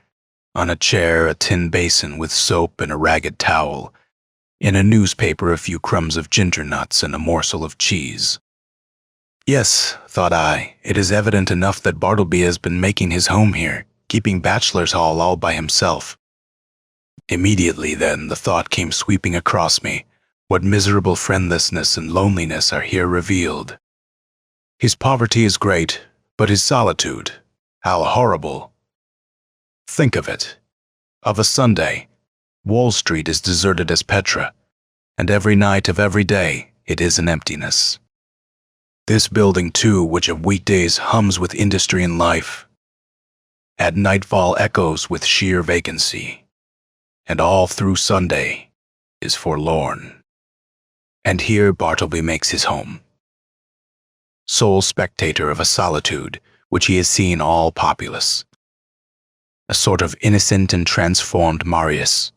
On a chair a tin basin with soap and a ragged towel. In a newspaper a few crumbs of ginger nuts and a morsel of cheese. Yes, thought I, it is evident enough that Bartleby has been making his home here, keeping bachelor's hall all by himself. Immediately then, the thought came sweeping across me, what miserable friendlessness and loneliness are here revealed. His poverty is great, but his solitude, how horrible. Think of it. Of a Sunday, Wall Street is deserted as Petra, and every night of every day it is an emptiness. This building, too, which of weekdays hums with industry and life, at nightfall echoes with sheer vacancy, and all through Sunday is forlorn. And here Bartleby makes his home, sole spectator of a solitude which he has seen all populous, a sort of innocent and transformed Marius,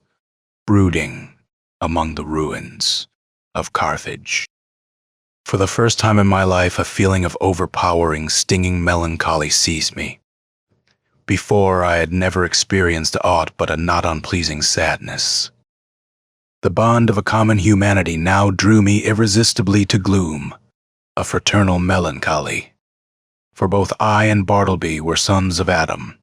brooding among the ruins of Carthage. For the first time in my life, a feeling of overpowering, stinging melancholy seized me. Before, I had never experienced aught but a not unpleasing sadness. The bond of a common humanity now drew me irresistibly to gloom, a fraternal melancholy. For both I and Bartleby were sons of Adam.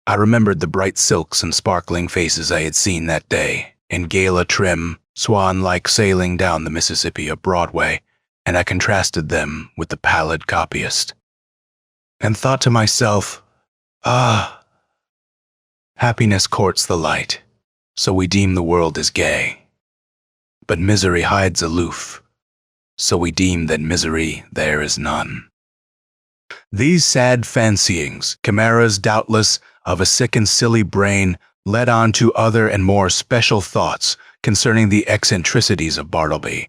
I remembered the bright silks and sparkling faces I had seen that day, in gala trim, swan-like sailing down the Mississippi up Broadway, and I contrasted them with the pallid copyist, and thought to myself, happiness courts the light, so we deem the world is gay. But misery hides aloof, so we deem that misery there is none. These sad fancyings, chimeras doubtless of a sick and silly brain, led on to other and more special thoughts concerning the eccentricities of Bartleby.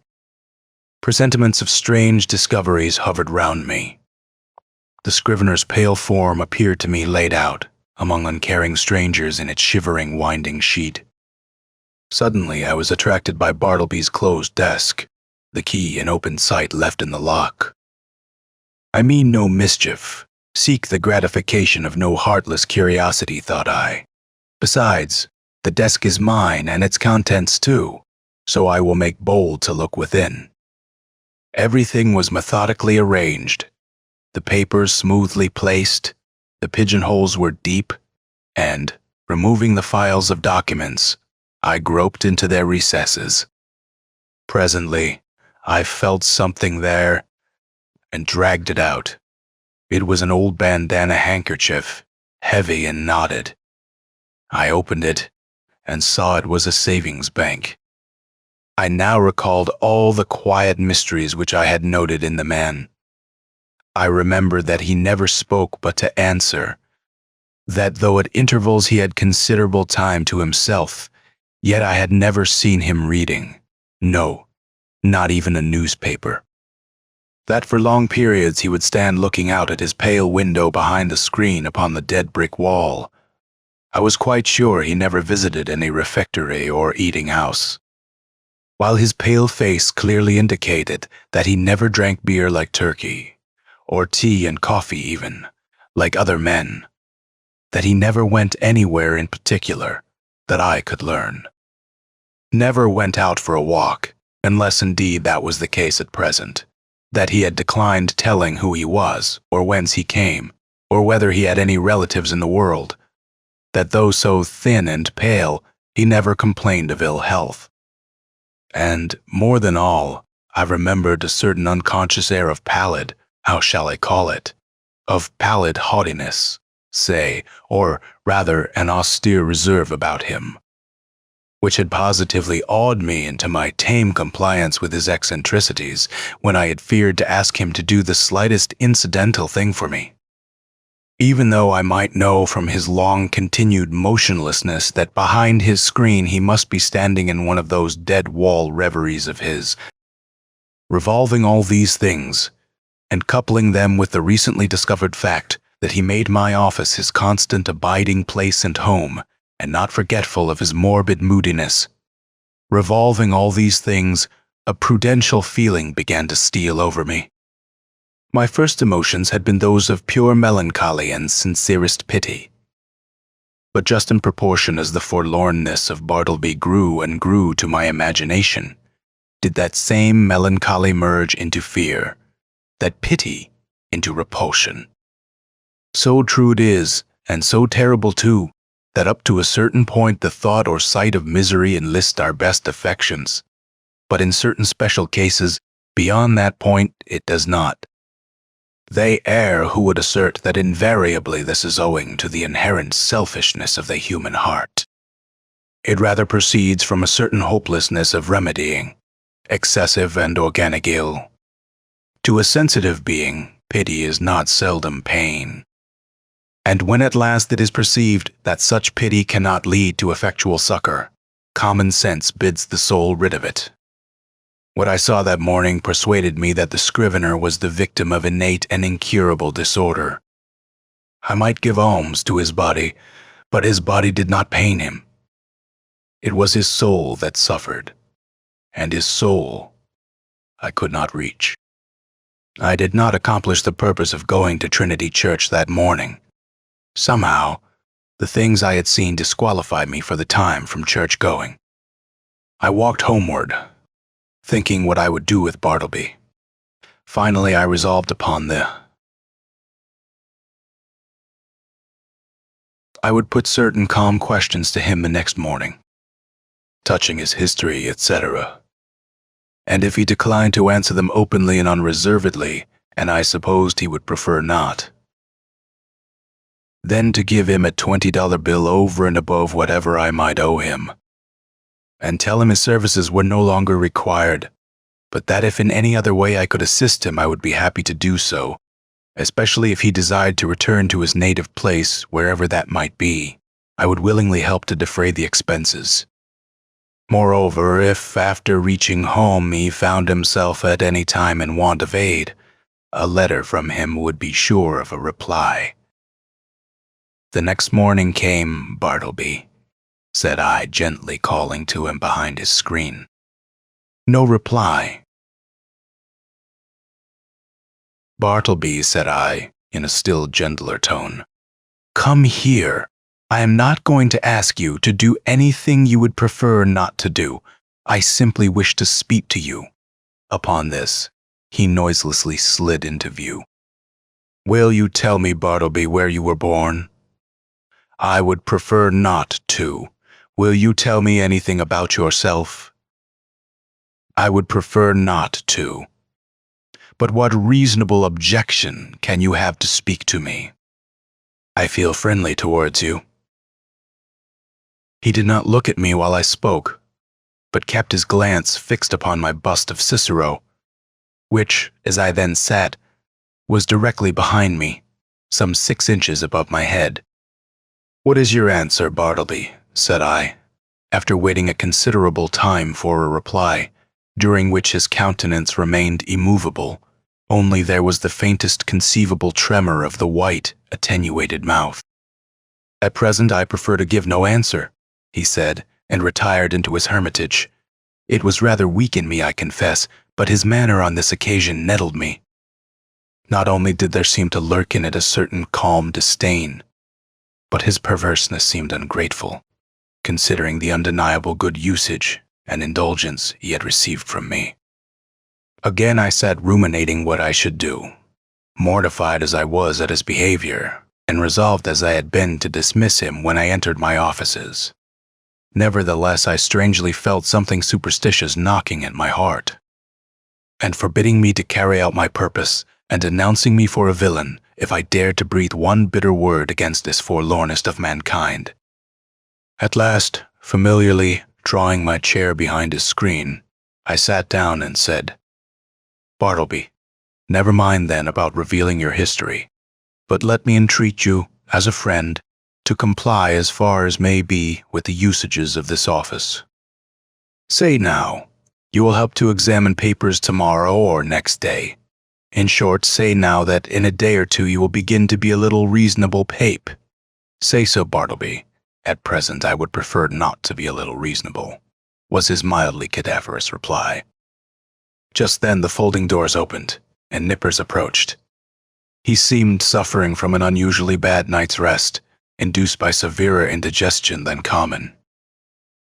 Presentiments of strange discoveries hovered round me. The Scrivener's pale form appeared to me laid out among uncaring strangers in its shivering, winding sheet. Suddenly I was attracted by Bartleby's closed desk, the key in open sight left in the lock. I mean no mischief, seek the gratification of no heartless curiosity, thought I. Besides, the desk is mine and its contents too, so I will make bold to look within. Everything was methodically arranged, the papers smoothly placed, the pigeonholes were deep, and, removing the files of documents, I groped into their recesses. Presently, I felt something there and dragged it out. It was an old bandana handkerchief, heavy and knotted. I opened it and saw it was a savings bank. I now recalled all the quiet mysteries which I had noted in the man. I remembered that he never spoke but to answer, that though at intervals he had considerable time to himself, yet I had never seen him reading, no, not even a newspaper. That for long periods he would stand looking out at his pale window behind the screen upon the dead brick wall. I was quite sure he never visited any refectory or eating-house, while his pale face clearly indicated that he never drank beer like Turkey, or tea and coffee even, like other men, that he never went anywhere in particular that I could learn. Never went out for a walk, unless indeed that was the case at present, that he had declined telling who he was, or whence he came, or whether he had any relatives in the world, that though so thin and pale, he never complained of ill health. And, more than all, I remembered a certain unconscious air of pallid, how shall I call it, of pallid haughtiness, say, or rather an austere reserve about him, which had positively awed me into my tame compliance with his eccentricities when I had feared to ask him to do the slightest incidental thing for me. Even though I might know from his long-continued motionlessness that behind his screen he must be standing in one of those dead-wall reveries of his. Revolving all these things, and coupling them with the recently discovered fact that he made my office his constant abiding place and home, and not forgetful of his morbid moodiness, revolving all these things, a prudential feeling began to steal over me. My first emotions had been those of pure melancholy and sincerest pity. But just in proportion as the forlornness of Bartleby grew and grew to my imagination, did that same melancholy merge into fear, that pity into repulsion. So true it is, and so terrible too, that up to a certain point the thought or sight of misery enlists our best affections. But in certain special cases, beyond that point, it does not. They err who would assert that invariably this is owing to the inherent selfishness of the human heart. It rather proceeds from a certain hopelessness of remedying excessive and organic ill. To a sensitive being, pity is not seldom pain. And when at last it is perceived that such pity cannot lead to effectual succor, common sense bids the soul rid of it. What I saw that morning persuaded me that the Scrivener was the victim of innate and incurable disorder. I might give alms to his body, but his body did not pain him. It was his soul that suffered, and his soul I could not reach. I did not accomplish the purpose of going to Trinity Church that morning. Somehow, the things I had seen disqualified me for the time from church going. I walked homeward, thinking what I would do with Bartleby. Finally, I resolved upon I would put certain calm questions to him the next morning, touching his history, etc. And if he declined to answer them openly and unreservedly, and I supposed he would prefer not, then to give him a $20 bill over and above whatever I might owe him, and tell him his services were no longer required, but that if in any other way I could assist him, I would be happy to do so, especially if he desired to return to his native place, wherever that might be. I would willingly help to defray the expenses. Moreover, if after reaching home he found himself at any time in want of aid, a letter from him would be sure of a reply. The next morning came Bartleby, said I, gently calling to him behind his screen. No reply. Bartleby, said I, in a still gentler tone, come here. I am not going to ask you to do anything you would prefer not to do. I simply wish to speak to you. Upon this, he noiselessly slid into view. Will you tell me, Bartleby, where you were born? I would prefer not to. Will you tell me anything about yourself? I would prefer not to. But what reasonable objection can you have to speak to me? I feel friendly towards you. He did not look at me while I spoke, but kept his glance fixed upon my bust of Cicero, which, as I then sat, was directly behind me, some 6 inches above my head. What is your answer, Bartleby? Said I, after waiting a considerable time for a reply, during which his countenance remained immovable. Only there was the faintest conceivable tremor of the white, attenuated mouth. At present I prefer to give no answer, he said, and retired into his hermitage. It was rather weak in me, I confess, but his manner on this occasion nettled me. Not only did there seem to lurk in it a certain calm disdain, but his perverseness seemed ungrateful, considering the undeniable good usage and indulgence he had received from me. Again I sat ruminating what I should do, mortified as I was at his behavior, and resolved as I had been to dismiss him when I entered my offices. Nevertheless, I strangely felt something superstitious knocking at my heart, and forbidding me to carry out my purpose, and denouncing me for a villain if I dared to breathe one bitter word against this forlornest of mankind. At last, familiarly drawing my chair behind his screen, I sat down and said, Bartleby, never mind then about revealing your history, but let me entreat you, as a friend, to comply as far as may be with the usages of this office. Say now, you will help to examine papers tomorrow or next day. In short, say now that in a day or two you will begin to be a little reasonable pape. Say so, Bartleby. At present I would prefer not to be a little reasonable, was his mildly cadaverous reply. Just then the folding doors opened, and Nippers approached. He seemed suffering from an unusually bad night's rest, induced by severer indigestion than common.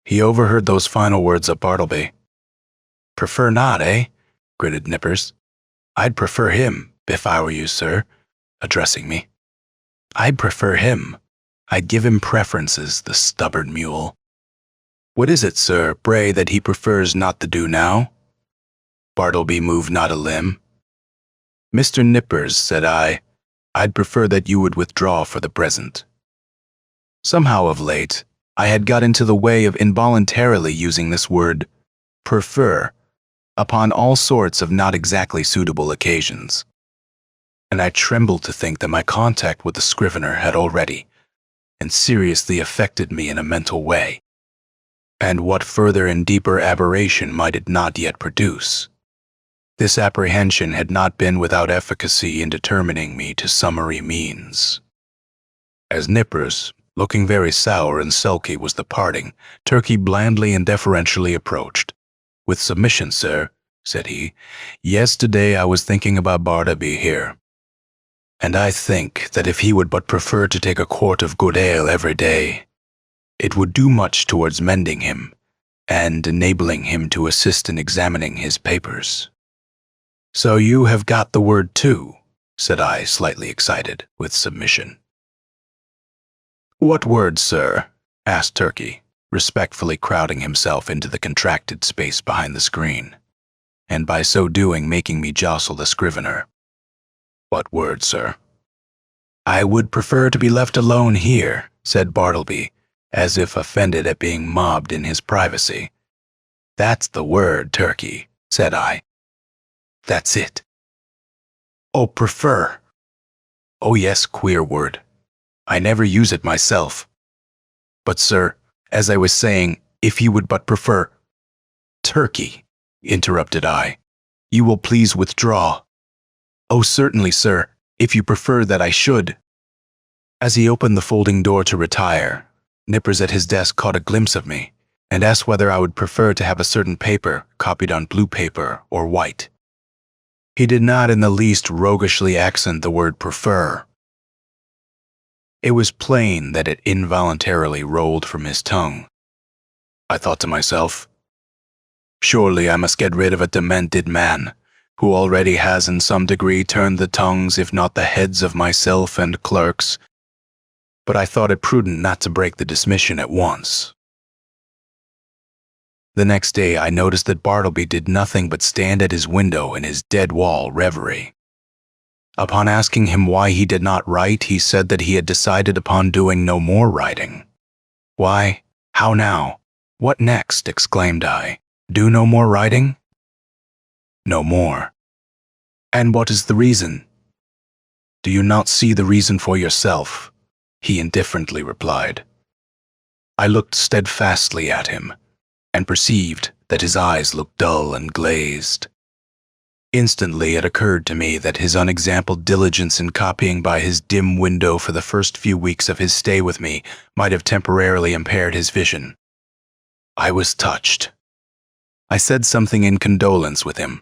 He overheard those final words of Bartleby. Prefer not, eh? Gritted Nippers. I'd prefer him, if I were you, sir, addressing me. I'd prefer him. I'd give him preferences, the stubborn mule. What is it, sir, pray, that he prefers not to do now? Bartleby moved not a limb. Mr. Nippers, said I, I'd prefer that you would withdraw for the present. Somehow of late, I had got into the way of involuntarily using this word, prefer, upon all sorts of not exactly suitable occasions. And I trembled to think that my contact with the Scrivener had already and seriously affected me in a mental way. And what further and deeper aberration might it not yet produce? This apprehension had not been without efficacy in determining me to summary means. As Nippers, looking very sour and sulky, was departing, Turkey blandly and deferentially approached. With submission, sir, said he, yesterday I was thinking about Bartleby here. And I think that if he would but prefer to take a quart of good ale every day, it would do much towards mending him and enabling him to assist in examining his papers. So you have got the word too, said I, slightly excited with submission. What word, sir? Asked Turkey, respectfully crowding himself into the contracted space behind the screen, and by so doing making me jostle the Scrivener. What word, sir? I would prefer to be left alone here, said Bartleby, as if offended at being mobbed in his privacy. That's the word, Turkey, said I. That's it. Oh, prefer. Oh yes, queer word. I never use it myself. But, sir, as I was saying, if you would but prefer— Turkey, interrupted I, you will please withdraw. Oh, certainly, sir, if you prefer that I should. As he opened the folding door to retire, Nippers at his desk caught a glimpse of me and asked whether I would prefer to have a certain paper copied on blue paper or white. He did not in the least roguishly accent the word prefer. It was plain that it involuntarily rolled from his tongue. I thought to myself, surely I must get rid of a demented man who already has in some degree turned the tongues, if not the heads, of myself and clerks. But I thought it prudent not to break the dismission at once. The next day I noticed that Bartleby did nothing but stand at his window in his dead-wall reverie. Upon asking him why he did not write, he said that he had decided upon doing no more writing. Why? How now? What next? Exclaimed I. Do no more writing? No more. And what is the reason? Do you not see the reason for yourself? He indifferently replied. I looked steadfastly at him, and perceived that his eyes looked dull and glazed. Instantly it occurred to me that his unexampled diligence in copying by his dim window for the first few weeks of his stay with me might have temporarily impaired his vision. I was touched. I said something in condolence with him.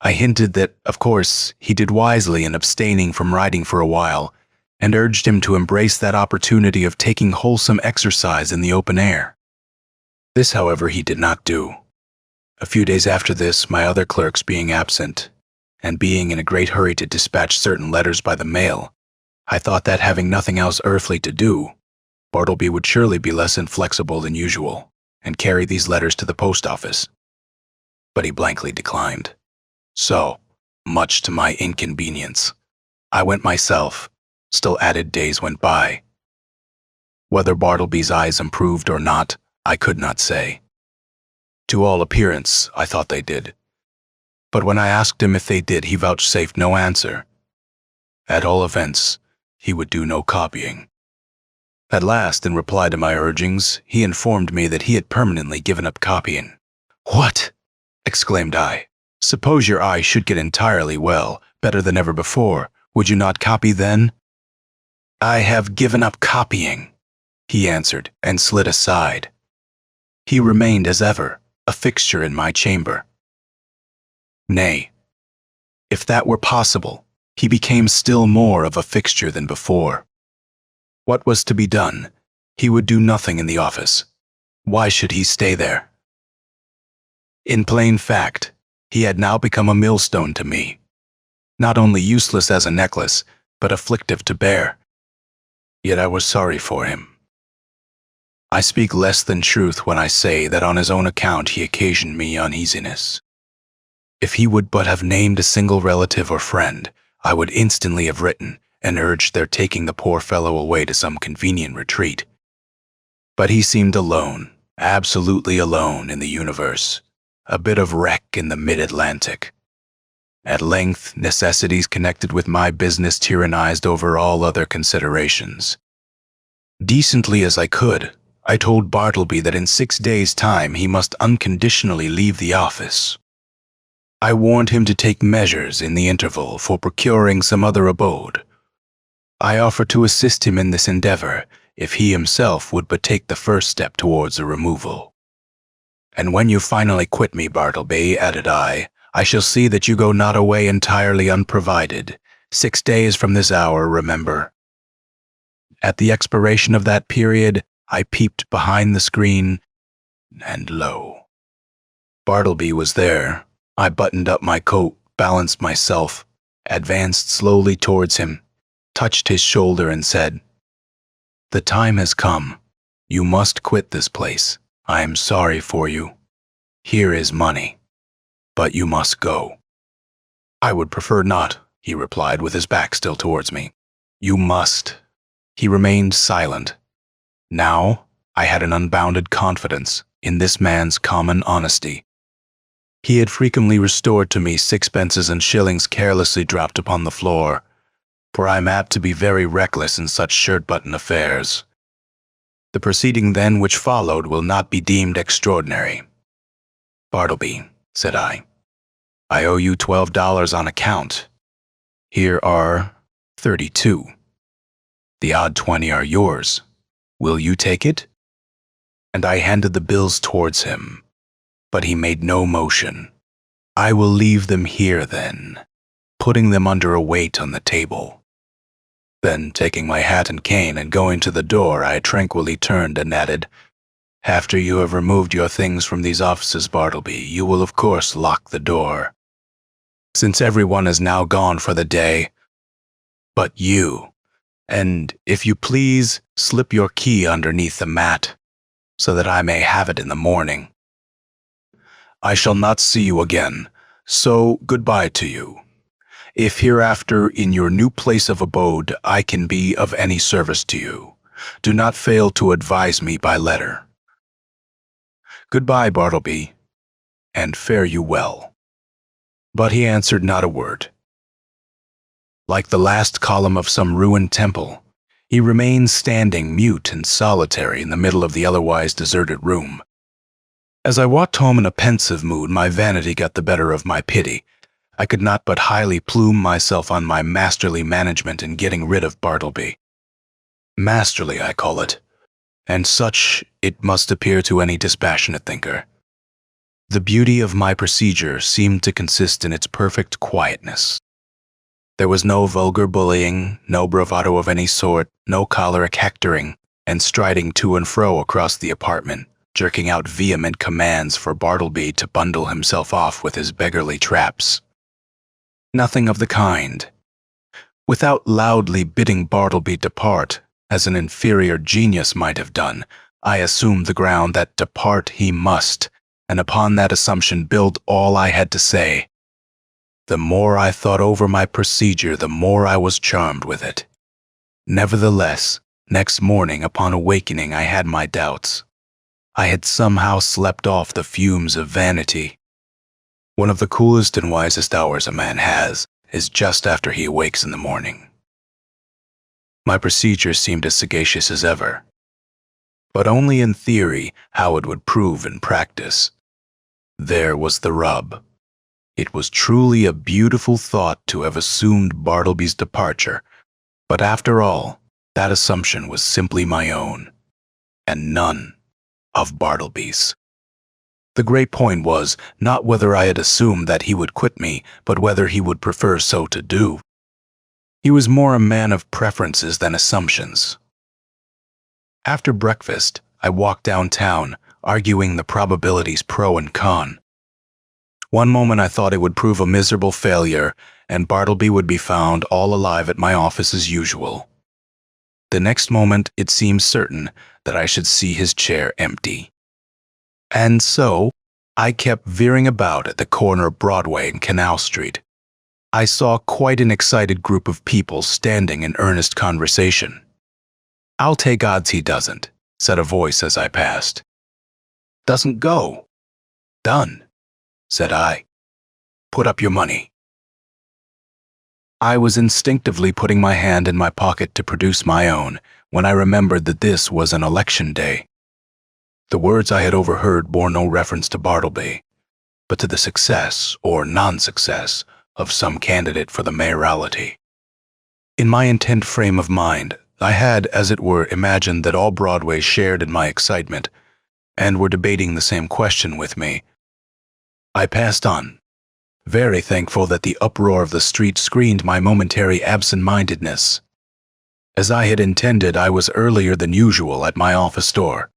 I hinted that, of course, he did wisely in abstaining from writing for a while, and urged him to embrace that opportunity of taking wholesome exercise in the open air. This, however, he did not do. A few days after this, my other clerks being absent, and being in a great hurry to dispatch certain letters by the mail, I thought that, having nothing else earthly to do, Bartleby would surely be less inflexible than usual, and carry these letters to the post office. But he blankly declined. So, much to my inconvenience, I went myself. Still added days went by. Whether Bartleby's eyes improved or not, I could not say. To all appearance, I thought they did. But when I asked him if they did, he vouchsafed no answer. At all events, he would do no copying. At last, in reply to my urgings, he informed me that he had permanently given up copying. What? Exclaimed I. Suppose your eye should get entirely well, better than ever before, would you not copy then? I have given up copying, he answered, and slid aside. He remained as ever, a fixture in my chamber. Nay, if that were possible, he became still more of a fixture than before. What was to be done? He would do nothing in the office. Why should he stay there? In plain fact, he had now become a millstone to me, not only useless as a necklace, but afflictive to bear. Yet I was sorry for him. I speak less than truth when I say that on his own account he occasioned me uneasiness. If he would but have named a single relative or friend, I would instantly have written and urged their taking the poor fellow away to some convenient retreat. But he seemed alone, absolutely alone in the universe, a bit of wreck in the mid-Atlantic. At length, necessities connected with my business tyrannized over all other considerations. Decently as I could, I told Bartleby that in 6 days' time he must unconditionally leave the office. I warned him to take measures in the interval for procuring some other abode. I offered to assist him in this endeavor if he himself would but take the first step towards a removal. And when you finally quit me, Bartleby, added I shall see that you go not away entirely unprovided. 6 days from this hour, remember. At the expiration of that period, I peeped behind the screen, and lo, Bartleby was there. I buttoned up my coat, balanced myself, advanced slowly towards him, touched his shoulder and said, "The time has come. You must quit this place. I am sorry for you. Here is money. But you must go." "I would prefer not," he replied with his back still towards me. "You must." He remained silent. Now I had an unbounded confidence in this man's common honesty. He had frequently restored to me sixpences and shillings carelessly dropped upon the floor, for I am apt to be very reckless in such shirt-button affairs. The proceeding then which followed will not be deemed extraordinary. "Bartleby," said I owe you $12 on account. Here are 32. The odd 20 are yours. Will you take it?" And I handed the bills towards him, but he made no motion. "I will leave them here then," putting them under a weight on the table. Then, taking my hat and cane and going to the door, I tranquilly turned and added, "After you have removed your things from these offices, Bartleby, you will of course lock the door, since everyone is now gone for the day but you. And, if you please, slip your key underneath the mat, so that I may have it in the morning. I shall not see you again, so goodbye to you. If hereafter in your new place of abode I can be of any service to you, do not fail to advise me by letter. Goodbye, Bartleby, and fare you well." But he answered not a word. Like the last column of some ruined temple, he remained standing mute and solitary in the middle of the otherwise deserted room. As I walked home in a pensive mood, my vanity got the better of my pity. I could not but highly plume myself on my masterly management in getting rid of Bartleby. Masterly, I call it, and such it must appear to any dispassionate thinker. The beauty of my procedure seemed to consist in its perfect quietness. There was no vulgar bullying, no bravado of any sort, no choleric hectoring, and striding to and fro across the apartment, jerking out vehement commands for Bartleby to bundle himself off with his beggarly traps. Nothing of the kind. Without loudly bidding Bartleby depart, as an inferior genius might have done, I assumed the ground that depart he must, and upon that assumption built all I had to say. The more I thought over my procedure, the more I was charmed with it. Nevertheless, next morning upon awakening I had my doubts. I had somehow slept off the fumes of vanity. One of the coolest and wisest hours a man has is just after he awakes in the morning. My procedure seemed as sagacious as ever, but only in theory how it would prove in practice. There was the rub. It was truly a beautiful thought to have assumed Bartleby's departure, but after all, that assumption was simply my own, and none of Bartleby's. The great point was not whether I had assumed that he would quit me, but whether he would prefer so to do. He was more a man of preferences than assumptions. After breakfast, I walked downtown, arguing the probabilities pro and con. One moment I thought it would prove a miserable failure, and Bartleby would be found all alive at my office as usual. The next moment it seemed certain that I should see his chair empty. And so, I kept veering about at the corner of Broadway and Canal Street. I saw quite an excited group of people standing in earnest conversation. "I'll take odds he doesn't," said a voice as I passed. "Doesn't go." "Done," said I. "Put up your money." I was instinctively putting my hand in my pocket to produce my own when I remembered that this was an election day. The words I had overheard bore no reference to Bartleby, but to the success or non-success of some candidate for the mayoralty. In my intent frame of mind, I had, as it were, imagined that all Broadway shared in my excitement and were debating the same question with me. I passed on, very thankful that the uproar of the street screened my momentary absent-mindedness. As I had intended, I was earlier than usual at my office door.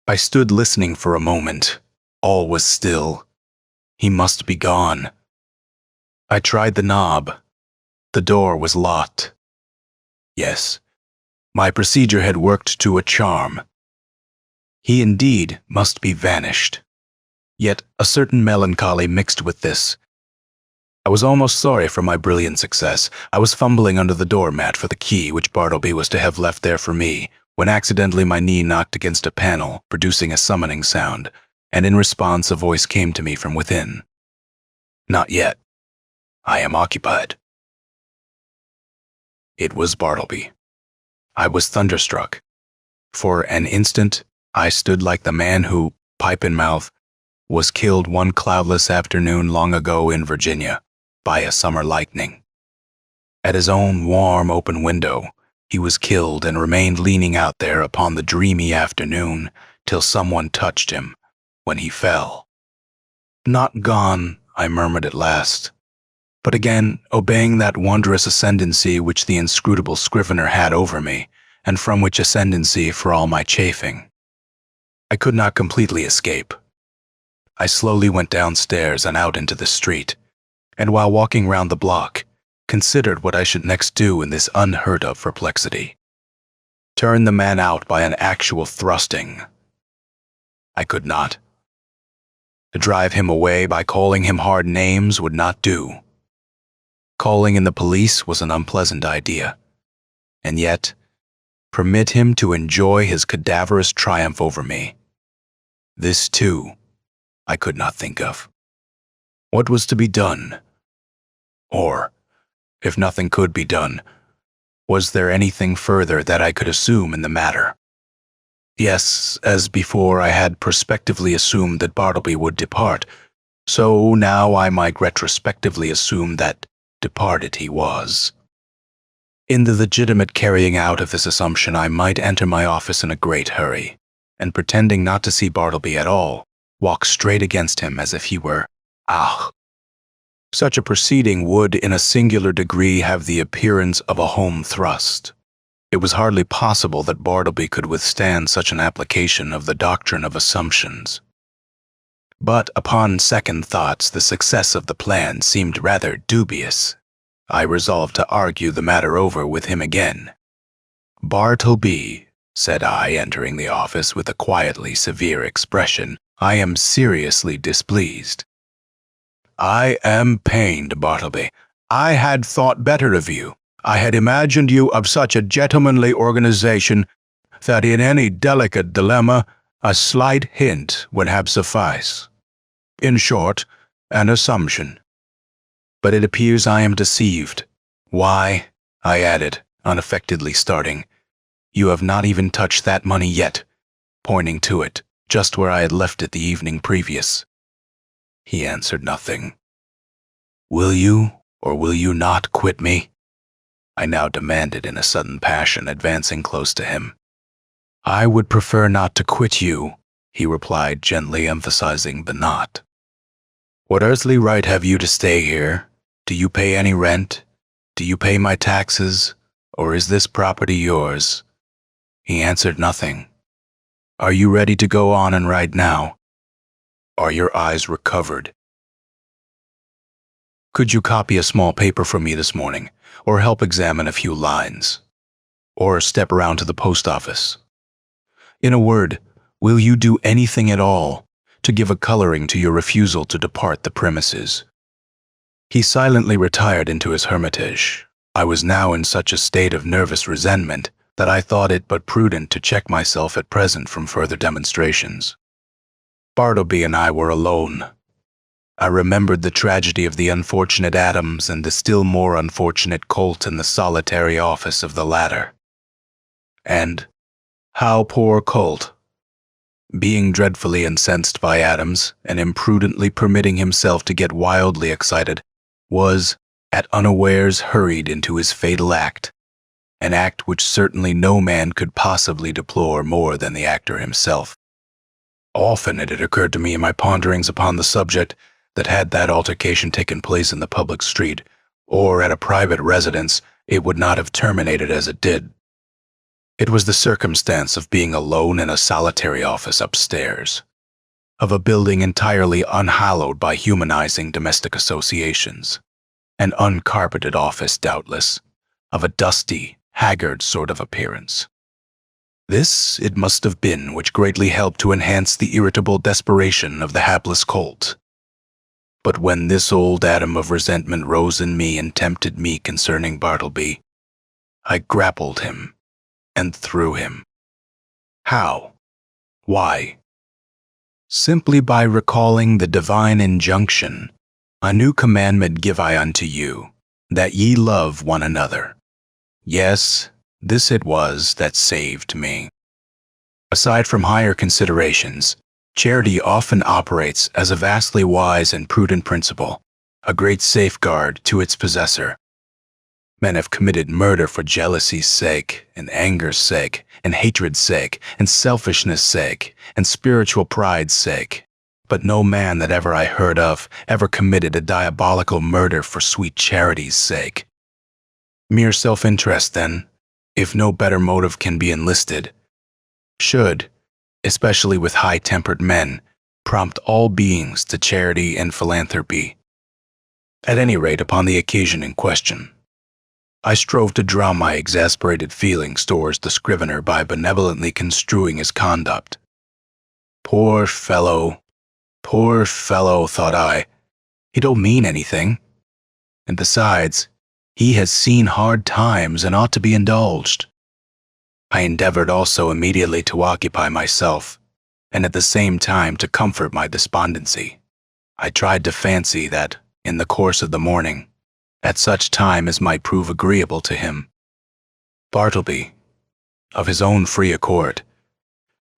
I stood listening for a moment. All was still. He must be gone. I tried the knob. The door was locked. Yes, my procedure had worked to a charm. He indeed must be vanished. Yet a certain melancholy mixed with this. I was almost sorry for my brilliant success. I was fumbling under the doormat for the key which Bartleby was to have left there for me, when accidentally my knee knocked against a panel, producing a summoning sound, and in response a voice came to me from within. "Not yet. I am occupied." It was Bartleby. I was thunderstruck. For an instant, I stood like the man who, pipe in mouth, was killed one cloudless afternoon long ago in Virginia by a summer lightning. At his own warm open window, he was killed and remained leaning out there upon the dreamy afternoon till someone touched him, when he fell. "Not gone," I murmured at last, but again obeying that wondrous ascendancy which the inscrutable Scrivener had over me, and from which ascendancy for all my chafing, I could not completely escape. I slowly went downstairs and out into the street, and while walking round the block, considered what I should next do in this unheard-of perplexity. Turn the man out by an actual thrusting. I could not. To drive him away by calling him hard names would not do. Calling in the police was an unpleasant idea, and yet, permit him to enjoy his cadaverous triumph over me. This, too, I could not think of. What was to be done? Or, if nothing could be done, was there anything further that I could assume in the matter? Yes, as before I had prospectively assumed that Bartleby would depart, so now I might retrospectively assume that departed he was. In the legitimate carrying out of this assumption, I might enter my office in a great hurry, and pretending not to see Bartleby at all, walk straight against him as if he were Such a proceeding would, in a singular degree, have the appearance of a home thrust. It was hardly possible that Bartleby could withstand such an application of the doctrine of assumptions. But upon second thoughts, the success of the plan seemed rather dubious. I resolved to argue the matter over with him again. "Bartleby," said I, entering the office with a quietly severe expression, "I am seriously displeased." "I am pained, Bartleby. I had thought better of you. I had imagined you of such a gentlemanly organization that in any delicate dilemma a slight hint would have sufficed. In short, an assumption. But it appears I am deceived. Why," I added, unaffectedly starting, "you have not even touched that money yet," pointing to it, just where I had left it the evening previous. He answered nothing. "Will you, or will you not, quit me?" I now demanded in a sudden passion, advancing close to him. "I would prefer not to quit you," he replied, gently emphasizing the "not." "What earthly right have you to stay here? Do you pay any rent? Do you pay my taxes? Or is this property yours?" He answered nothing. "Are you ready to go on and write now? Are your eyes recovered? Could you copy a small paper for me this morning, or help examine a few lines, or step around to the post office? In a word, will you do anything at all to give a coloring to your refusal to depart the premises?" He silently retired into his hermitage. I was now in such a state of nervous resentment that I thought it but prudent to check myself at present from further demonstrations. Bartleby and I were alone. I remembered the tragedy of the unfortunate Adams and the still more unfortunate Colt in the solitary office of the latter. And how poor Colt, being dreadfully incensed by Adams and imprudently permitting himself to get wildly excited, was, at unawares, hurried into his fatal act, an act which certainly no man could possibly deplore more than the actor himself. Often it had occurred to me in my ponderings upon the subject that had that altercation taken place in the public street, or at a private residence, it would not have terminated as it did. It was the circumstance of being alone in a solitary office upstairs, of a building entirely unhallowed by humanizing domestic associations, an uncarpeted office doubtless, of a dusty, haggard sort of appearance. This it must have been which greatly helped to enhance the irritable desperation of the hapless Colt. But when this old atom of resentment rose in me and tempted me concerning Bartleby, I grappled him and threw him. How? Why? Simply by recalling the divine injunction, "A new commandment give I unto you, that ye love one another." Yes, this it was that saved me. Aside from higher considerations, charity often operates as a vastly wise and prudent principle, a great safeguard to its possessor. Men have committed murder for jealousy's sake, and anger's sake, and hatred's sake, and selfishness' sake, and spiritual pride's sake. But no man that ever I heard of ever committed a diabolical murder for sweet charity's sake. Mere self-interest, then, if no better motive can be enlisted, should, especially with high-tempered men, prompt all beings to charity and philanthropy. At any rate, upon the occasion in question, I strove to drown my exasperated feelings towards the Scrivener by benevolently construing his conduct. Poor fellow, thought I. He don't mean anything. And besides, he has seen hard times and ought to be indulged. I endeavored also immediately to occupy myself, and at the same time to comfort my despondency. I tried to fancy that, in the course of the morning, at such time as might prove agreeable to him, Bartleby, of his own free accord,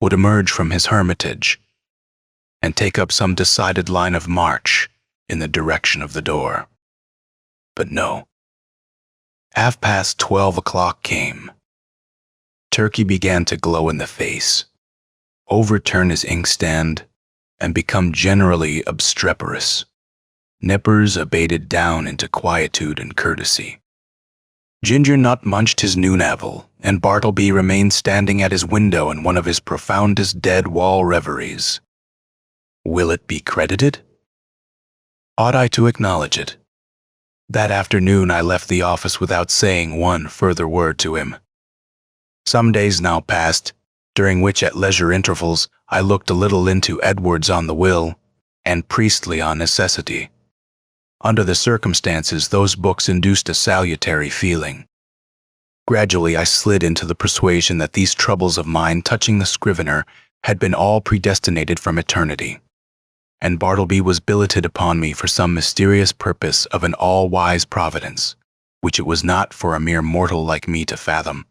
would emerge from his hermitage and take up some decided line of march in the direction of the door. But no. 12:30 came. Turkey began to glow in the face, overturn his inkstand, and become generally obstreperous. Nippers abated down into quietude and courtesy. Ginger Nut munched his noon apple, and Bartleby remained standing at his window in one of his profoundest dead-wall reveries. Will it be credited? Ought I to acknowledge it? That afternoon I left the office without saying one further word to him. Some days now passed, during which at leisure intervals I looked a little into Edwards on the Will and Priestley on Necessity. Under the circumstances, those books induced a salutary feeling. Gradually I slid into the persuasion that these troubles of mine touching the Scrivener had been all predestinated from eternity, and Bartleby was billeted upon me for some mysterious purpose of an all-wise providence, which it was not for a mere mortal like me to fathom.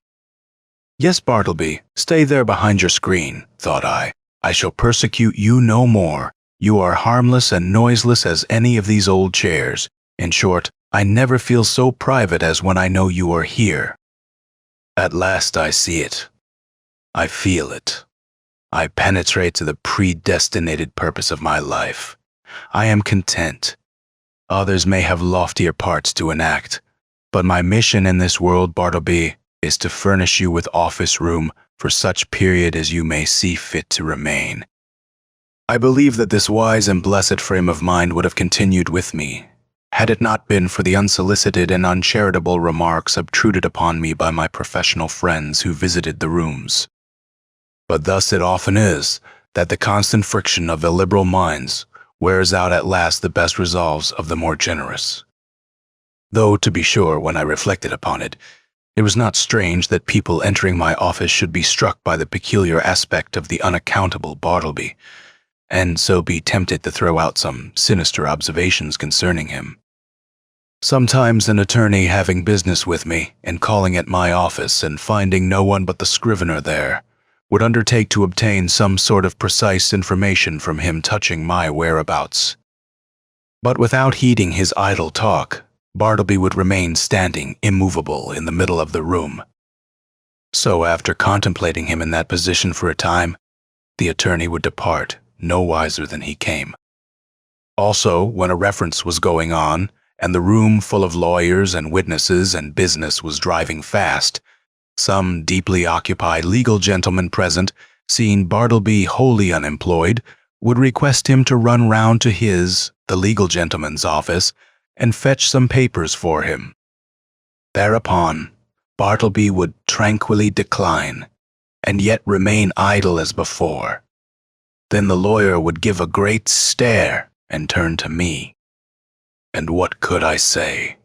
Yes, Bartleby, stay there behind your screen, thought I. I shall persecute you no more. You are harmless and noiseless as any of these old chairs. In short, I never feel so private as when I know you are here. At last I see it. I feel it. I penetrate to the predestinated purpose of my life. I am content. Others may have loftier parts to enact, but my mission in this world, Bartleby, is to furnish you with office room for such period as you may see fit to remain. I believe that this wise and blessed frame of mind would have continued with me, had it not been for the unsolicited and uncharitable remarks obtruded upon me by my professional friends who visited the rooms. But thus it often is, that the constant friction of illiberal minds wears out at last the best resolves of the more generous. Though, to be sure, when I reflected upon it, it was not strange that people entering my office should be struck by the peculiar aspect of the unaccountable Bartleby, and so be tempted to throw out some sinister observations concerning him. Sometimes an attorney having business with me, and calling at my office and finding no one but the Scrivener there, would undertake to obtain some sort of precise information from him touching my whereabouts. But without heeding his idle talk, Bartleby would remain standing immovable in the middle of the room. So after contemplating him in that position for a time, the attorney would depart, no wiser than he came. Also, when a reference was going on, and the room full of lawyers and witnesses and business was driving fast, some deeply occupied legal gentleman present, seeing Bartleby wholly unemployed, would request him to run round to the legal gentleman's office, and fetch some papers for him. Thereupon, Bartleby would tranquilly decline, and yet remain idle as before. Then the lawyer would give a great stare and turn to me. And what could I say?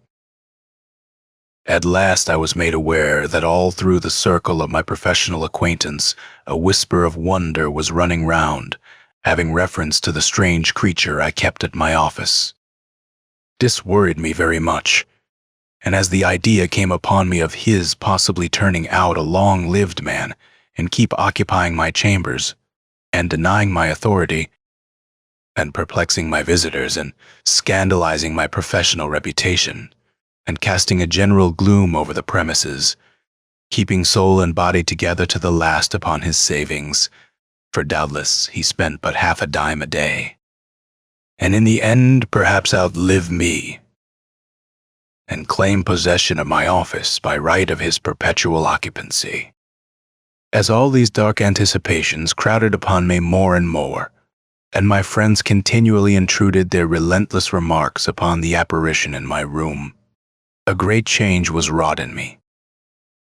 At last I was made aware that all through the circle of my professional acquaintance a whisper of wonder was running round, having reference to the strange creature I kept at my office. This worried me very much, and as the idea came upon me of his possibly turning out a long-lived man and keep occupying my chambers, and denying my authority, and perplexing my visitors, and scandalizing my professional reputation, and casting a general gloom over the premises, keeping soul and body together to the last upon his savings, for doubtless he spent but half a dime a day, and in the end perhaps outlive me, and claim possession of my office by right of his perpetual occupancy. As all these dark anticipations crowded upon me more and more, and my friends continually intruded their relentless remarks upon the apparition in my room, a great change was wrought in me.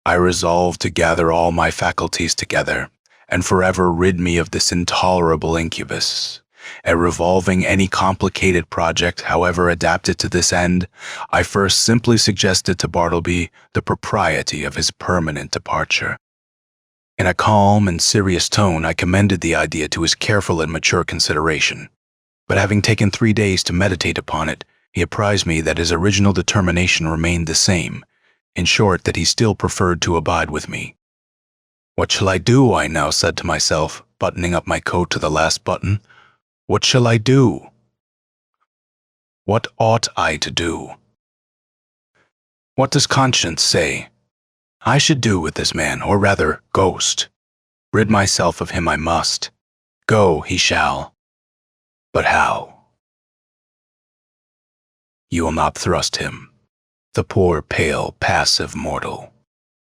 I resolved to gather all my faculties together, and forever rid me of this intolerable incubus. And revolving any complicated project, however adapted to this end, I first simply suggested to Bartleby the propriety of his permanent departure. In a calm and serious tone, I commended the idea to his careful and mature consideration. But having taken 3 days to meditate upon it, he apprised me that his original determination remained the same. In short, that he still preferred to abide with me. What shall I do? I now said to myself, buttoning up my coat to the last button. What shall I do? What ought I to do? What does conscience say I should do with this man, or rather, ghost? Rid myself of him I must. Go he shall. But how? You will not thrust him, the poor, pale, passive mortal.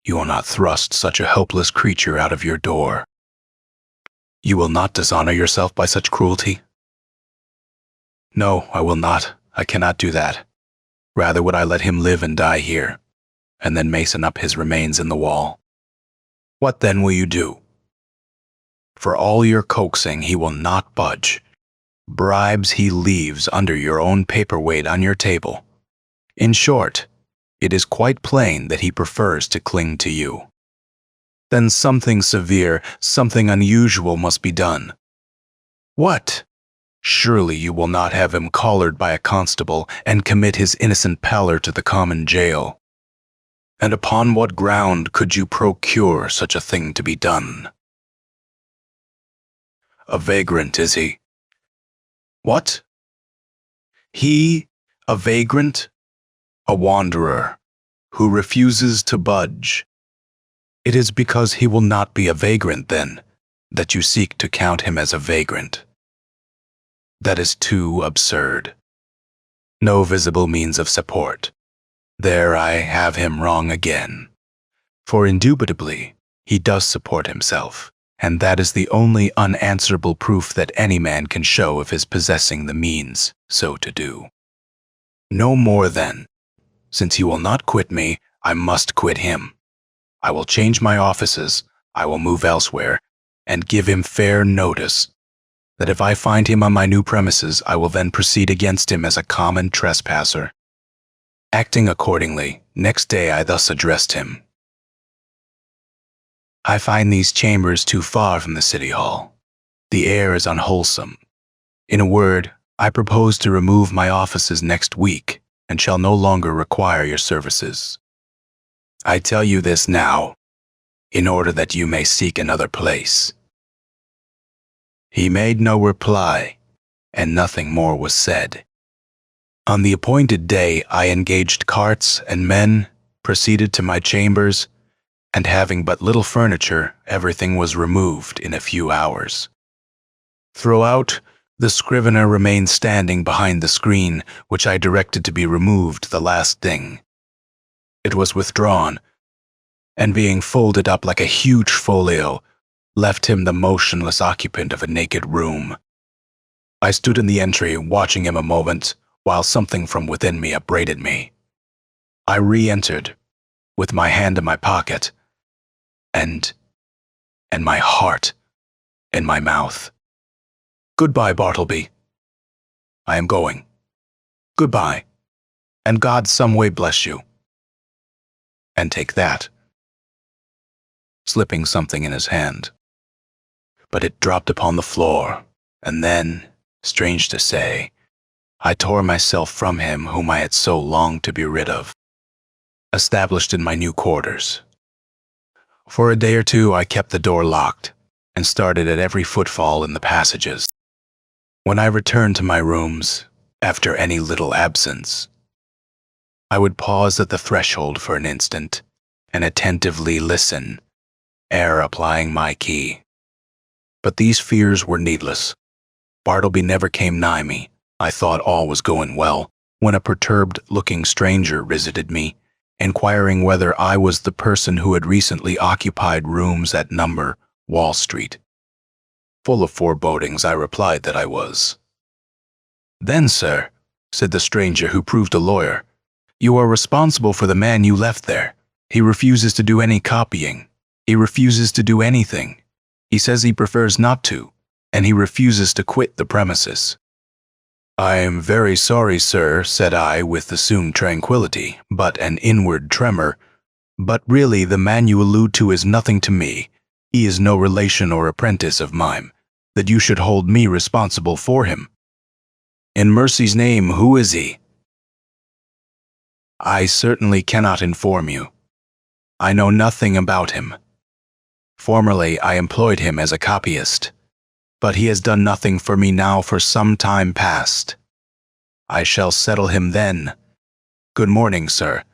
You will not thrust such a helpless creature out of your door. You will not dishonor yourself by such cruelty? No, I will not. I cannot do that. Rather would I let him live and die here, and then mason up his remains in the wall. What then will you do? For all your coaxing, he will not budge. Bribes he leaves under your own paperweight on your table. In short, it is quite plain that he prefers to cling to you. Then something severe, something unusual must be done. What? Surely you will not have him collared by a constable and commit his innocent pallor to the common jail. And upon what ground could you procure such a thing to be done? A vagrant, is he? What? He, a vagrant? A wanderer, who refuses to budge. It is because he will not be a vagrant, then, that you seek to count him as a vagrant. That is too absurd. No visible means of support. There I have him wrong again. For indubitably, he does support himself, and that is the only unanswerable proof that any man can show of his possessing the means so to do. No more then. Since he will not quit me, I must quit him. I will change my offices, I will move elsewhere, and give him fair notice that if I find him on my new premises, I will then proceed against him as a common trespasser. Acting accordingly, next day I thus addressed him. I find these chambers too far from the city hall. The air is unwholesome. In a word, I propose to remove my offices next week and shall no longer require your services. I tell you this now, in order that you may seek another place. He made no reply, and nothing more was said. On the appointed day, I engaged carts and men, proceeded to my chambers, and having but little furniture, everything was removed in a few hours. Throughout, the Scrivener remained standing behind the screen, which I directed to be removed the last thing. It was withdrawn, and being folded up like a huge folio, left him the motionless occupant of a naked room. I stood in the entry, watching him a moment, while something from within me upbraided me. I re-entered, with my hand in my pocket, and my heart in my mouth. Goodbye, Bartleby. I am going. Goodbye, and God some way bless you. And take that, slipping something in his hand. But it dropped upon the floor, and then, strange to say, I tore myself from him whom I had so longed to be rid of. Established in my new quarters. For a day or two I kept the door locked, and started at every footfall in the passages. When I returned to my rooms, after any little absence, I would pause at the threshold for an instant, and attentively listen, ere applying my key. But these fears were needless. Bartleby never came nigh me. I thought all was going well, when a perturbed-looking stranger visited me, inquiring whether I was the person who had recently occupied rooms at No. Wall Street. Full of forebodings, I replied that I was. Then, sir, said the stranger, who proved a lawyer, you are responsible for the man you left there. He refuses to do any copying. He refuses to do anything. He says he prefers not to, and he refuses to quit the premises. I am very sorry, sir, said I with assumed tranquility, but an inward tremor. But really the man you allude to is nothing to me. He is no relation or apprentice of mine, that you should hold me responsible for him. In mercy's name, who is he? I certainly cannot inform you. I know nothing about him. Formerly I employed him as a copyist, but he has done nothing for me now for some time past. I shall settle him then. Good morning, sir.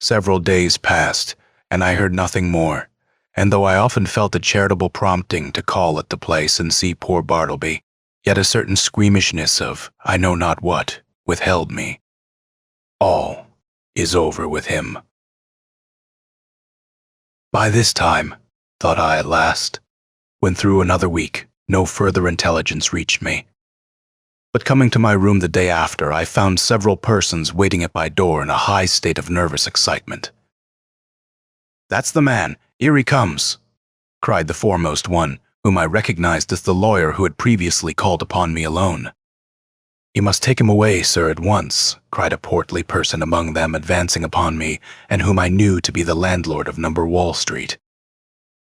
Several days passed, and I heard nothing more, and though I often felt a charitable prompting to call at the place and see poor Bartleby, yet a certain squeamishness of I know not what withheld me. All is over with him. By this time, thought I at last, when through another week no further intelligence reached me. But coming to my room the day after, I found several persons waiting at my door in a high state of nervous excitement. That's the man, here he comes, cried the foremost one, whom I recognized as the lawyer who had previously called upon me alone. You must take him away, sir, at once, cried a portly person among them, advancing upon me, and whom I knew to be the landlord of No. Wall Street.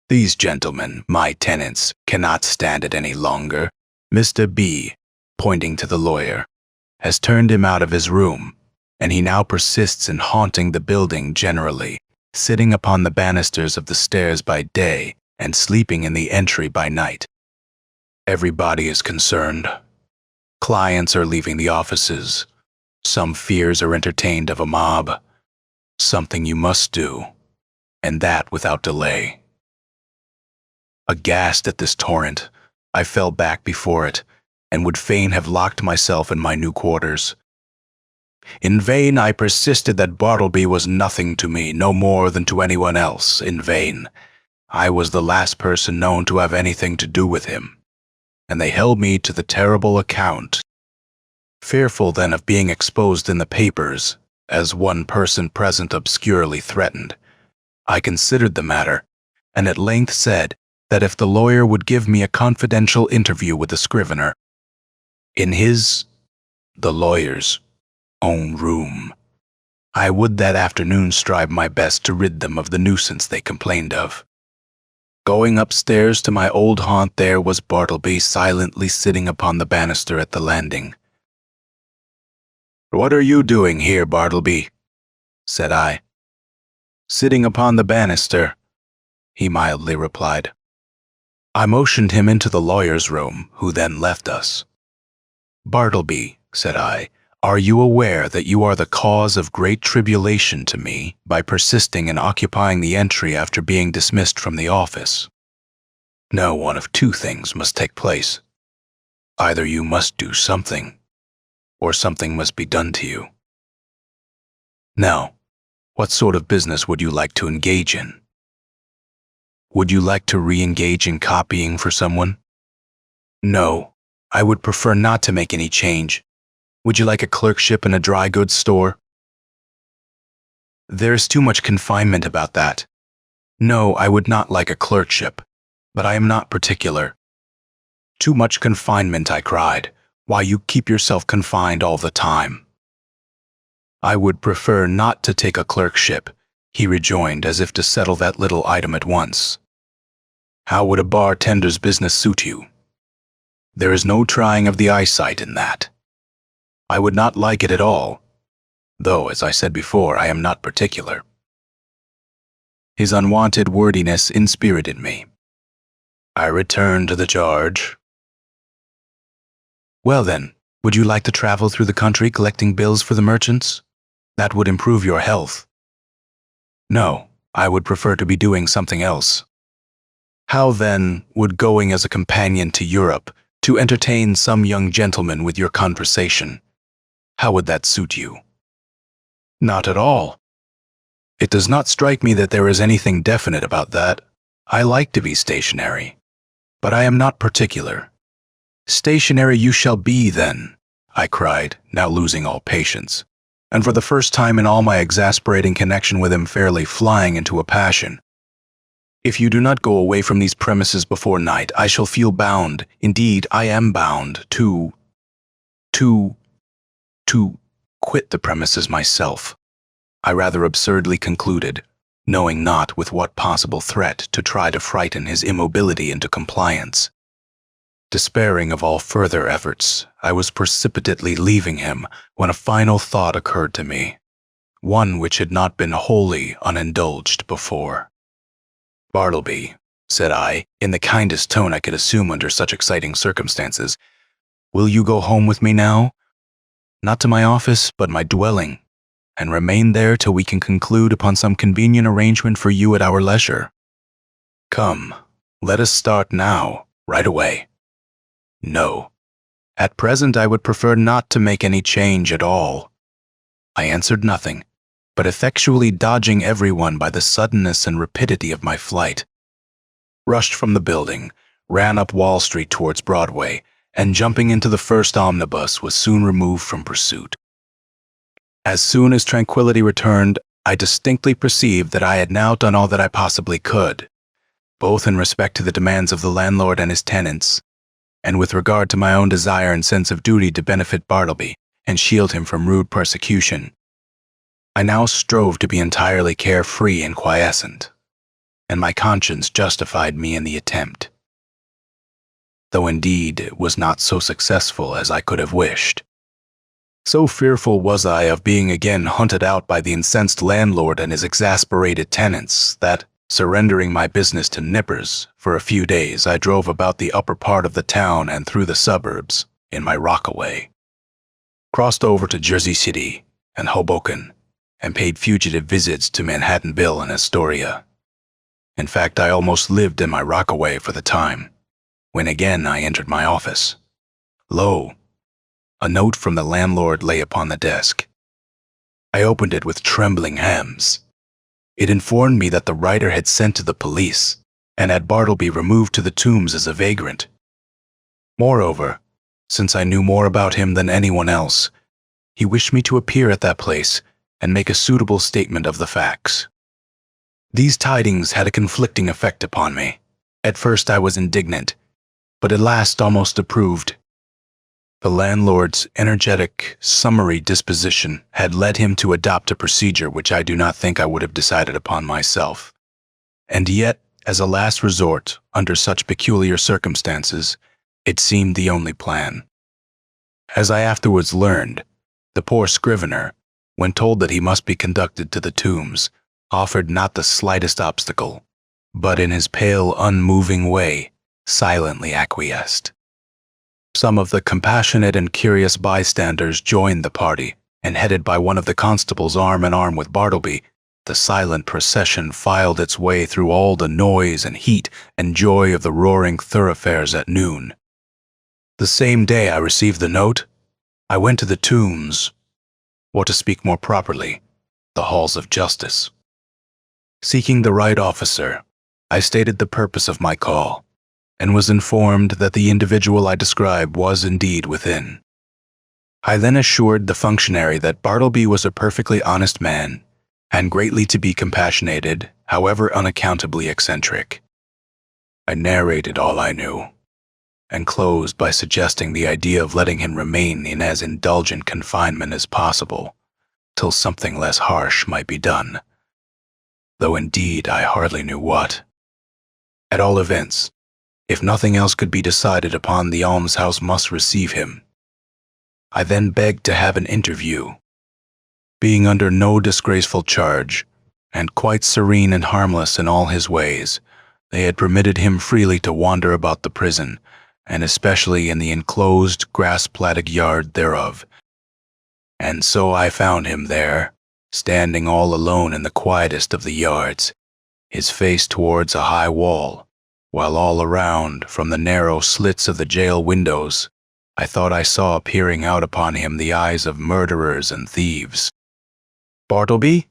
These gentlemen, my tenants, cannot stand it any longer. Mr. B, pointing to the lawyer, has turned him out of his room, and he now persists in haunting the building generally, sitting upon the banisters of the stairs by day and sleeping in the entry by night. Everybody is concerned. Clients are leaving the offices. Some fears are entertained of a mob. Something you must do, and that without delay. Aghast at this torrent, I fell back before it, and would fain have locked myself in my new quarters. In vain I persisted that Bartleby was nothing to me, no more than to anyone else. In vain. I was the last person known to have anything to do with him, and they held me to the terrible account. Fearful then of being exposed in the papers, as one person present obscurely threatened, I considered the matter, and at length said that if the lawyer would give me a confidential interview with the Scrivener, in the lawyer's, own room, I would that afternoon strive my best to rid them of the nuisance they complained of. Going upstairs to my old haunt, there was Bartleby silently sitting upon the banister at the landing. "What are you doing here, Bartleby?" said I. "Sitting upon the banister," he mildly replied. I motioned him into the lawyer's room, who then left us. "Bartleby," said I, "are you aware that you are the cause of great tribulation to me by persisting in occupying the entry after being dismissed from the office? No, one of two things must take place. Either you must do something, or something must be done to you. Now, what sort of business would you like to engage in? Would you like to re-engage in copying for someone? No, I would prefer not to make any change. Would you like a clerkship in a dry goods store? There is too much confinement about that. No, I would not like a clerkship, but I am not particular. Too much confinement, I cried. Why, you keep yourself confined all the time. I would prefer not to take a clerkship, he rejoined, as if to settle that little item at once. How would a bartender's business suit you? There is no trying of the eyesight in that. I would not like it at all, though, as I said before, I am not particular. His unwonted wordiness inspirited me. I returned to the charge. Well then, would you like to travel through the country collecting bills for the merchants? That would improve your health. No, I would prefer to be doing something else. How then would going as a companion to Europe to entertain some young gentleman with your conversation? How would that suit you? Not at all. It does not strike me that there is anything definite about that. I like to be stationary, but I am not particular. Stationary you shall be, then, I cried, now losing all patience, and for the first time in all my exasperating connection with him fairly flying into a passion. If you do not go away from these premises before night, I shall feel bound, indeed I am bound, to quit the premises myself, I rather absurdly concluded, knowing not with what possible threat to try to frighten his immobility into compliance. Despairing of all further efforts, I was precipitately leaving him when a final thought occurred to me, one which had not been wholly unindulged before. "Bartleby," said I, in the kindest tone I could assume under such exciting circumstances, "will you go home with me now? Not to my office, but my dwelling, and remain there till we can conclude upon some convenient arrangement for you at our leisure. Come, let us start now, right away." No, at present I would prefer not to make any change at all. I answered nothing, but effectually dodging everyone by the suddenness and rapidity of my flight, rushed from the building, ran up Wall Street towards Broadway, and jumping into the first omnibus was soon removed from pursuit. As soon as tranquility returned, I distinctly perceived that I had now done all that I possibly could, both in respect to the demands of the landlord and his tenants, and with regard to my own desire and sense of duty to benefit Bartleby and shield him from rude persecution. I now strove to be entirely carefree and quiescent, and my conscience justified me in the attempt, though indeed it was not so successful as I could have wished. So fearful was I of being again hunted out by the incensed landlord and his exasperated tenants that, surrendering my business to nippers, for a few days I drove about the upper part of the town and through the suburbs in my rockaway, crossed over to Jersey City and Hoboken, and paid fugitive visits to Manhattanville and Astoria. In fact, I almost lived in my rockaway for the time, when again I entered my office. Lo, a note from the landlord lay upon the desk. I opened it with trembling hands. It informed me that the writer had sent to the police and had Bartleby removed to the Tombs as a vagrant. Moreover, since I knew more about him than anyone else. He wished me to appear at that place and make a suitable statement of the facts. These tidings had a conflicting effect upon me. At first I was indignant, but at last almost approved. The landlord's energetic, summary disposition had led him to adopt a procedure which I do not think I would have decided upon myself. And yet, as a last resort, under such peculiar circumstances, it seemed the only plan. As I afterwards learned, the poor Scrivener, when told that he must be conducted to the tombs, offered not the slightest obstacle, but in his pale, unmoving way, silently acquiesced. Some of the compassionate and curious bystanders joined the party, and headed by one of the constables arm in arm with Bartleby, the silent procession filed its way through all the noise and heat and joy of the roaring thoroughfares at noon. The same day I received the note, I went to the tombs, or to speak more properly, the halls of justice. Seeking the right officer, I stated the purpose of my call, and was informed that the individual I described was indeed within. I then assured the functionary that Bartleby was a perfectly honest man, and greatly to be compassionated, however unaccountably eccentric. I narrated all I knew, and closed by suggesting the idea of letting him remain in as indulgent confinement as possible, till something less harsh might be done, though indeed I hardly knew what. At all events, if nothing else could be decided upon, the almshouse must receive him. I then begged to have an interview. Being under no disgraceful charge, and quite serene and harmless in all his ways, they had permitted him freely to wander about the prison, and especially in the enclosed, grass-platted yard thereof. And so I found him there, standing all alone in the quietest of the yards, his face towards a high wall, while all around, from the narrow slits of the jail windows, I thought I saw peering out upon him the eyes of murderers and thieves. "Bartleby,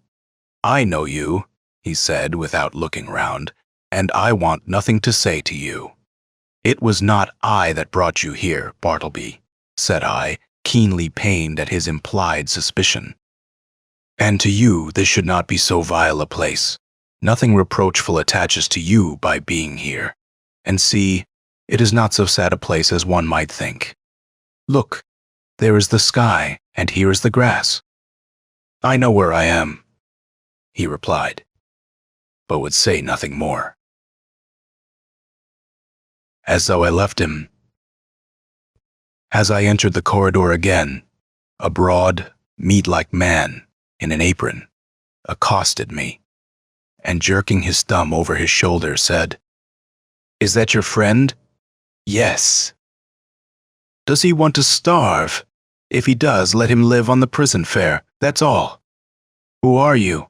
I know you," he said without looking round, "and I want nothing to say to you." "It was not I that brought you here, Bartleby," said I, keenly pained at his implied suspicion. "And to you this should not be so vile a place. Nothing reproachful attaches to you by being here. And see, it is not so sad a place as one might think. Look, there is the sky, and here is the grass." "I know where I am," he replied, but would say nothing more. As though I left him, as I entered the corridor again, a broad, meat-like man in an apron accosted me, and jerking his thumb over his shoulder said, "Is that your friend?" "Yes." "Does he want to starve? If he does, let him live on the prison fare, that's all." "Who are you?"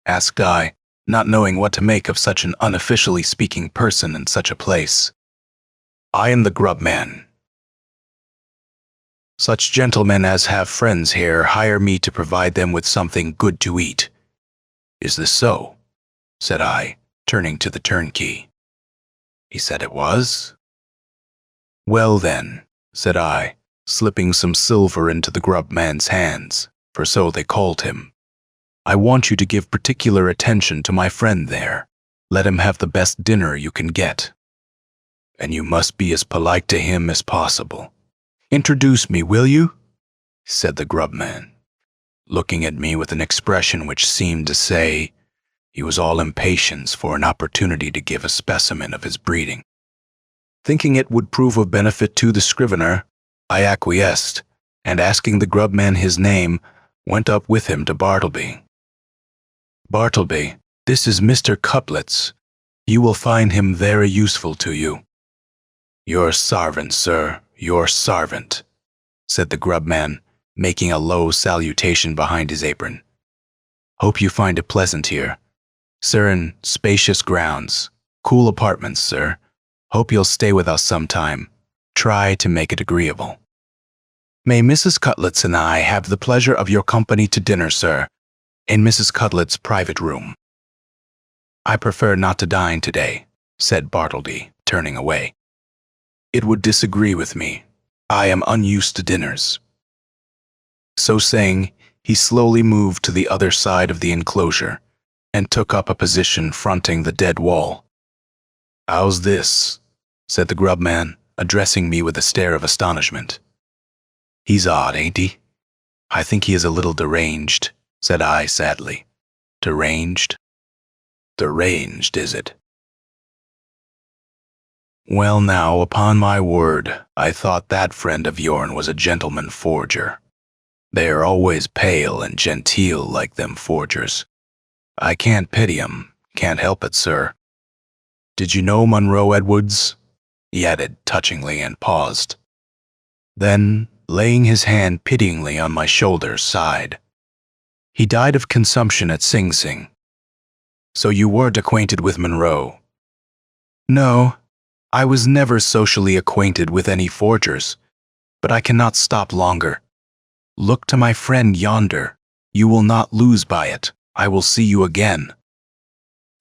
asked I, not knowing what to make of such an unofficially speaking person in such a place. "I am the grub man. Such gentlemen as have friends here hire me to provide them with something good to eat." "Is this so?" said I, turning to the turnkey. He said it was. "Well then," said I, slipping some silver into the grub man's hands, for so they called him, "I want you to give particular attention to my friend there. Let him have the best dinner you can get. And you must be as polite to him as possible. Introduce me, will you?" said the grub man, looking at me with an expression which seemed to say he was all impatience for an opportunity to give a specimen of his breeding. Thinking it would prove of benefit to the Scrivener, I acquiesced, and asking the grub man his name, went up with him to Bartleby. "Bartleby, this is Mr. Cutlets. You will find him very useful to you." "Your sarvant, sir, your sarvant," said the grub man, making a low salutation behind his apron. "Hope you find it pleasant here, sir, in spacious grounds, cool apartments, sir. Hope you'll stay with us some time. Try to make it agreeable. May Mrs. Cutlets and I have the pleasure of your company to dinner, sir, in Mrs. Cutlets' private room." "I prefer not to dine today," said Bartleby, turning away. "It would disagree with me. I am unused to dinners." So saying, he slowly moved to the other side of the enclosure and took up a position fronting the dead wall. "How's this?" said the grub man, addressing me with a stare of astonishment. "He's odd, ain't he?" "I think he is a little deranged," said I sadly. "Deranged? Deranged, is it? Well now, upon my word, I thought that friend of yourn was a gentleman forger. They are always pale and genteel like them forgers. I can't pity 'em, can't help it, sir. Did you know Monroe Edwards?" he added touchingly and paused. Then, laying his hand pityingly on my shoulder, sighed. "He died of consumption at Sing Sing." "So you weren't acquainted with Monroe?" "No, I was never socially acquainted with any forgers, but I cannot stop longer. Look to my friend yonder. You will not lose by it. I will see you again."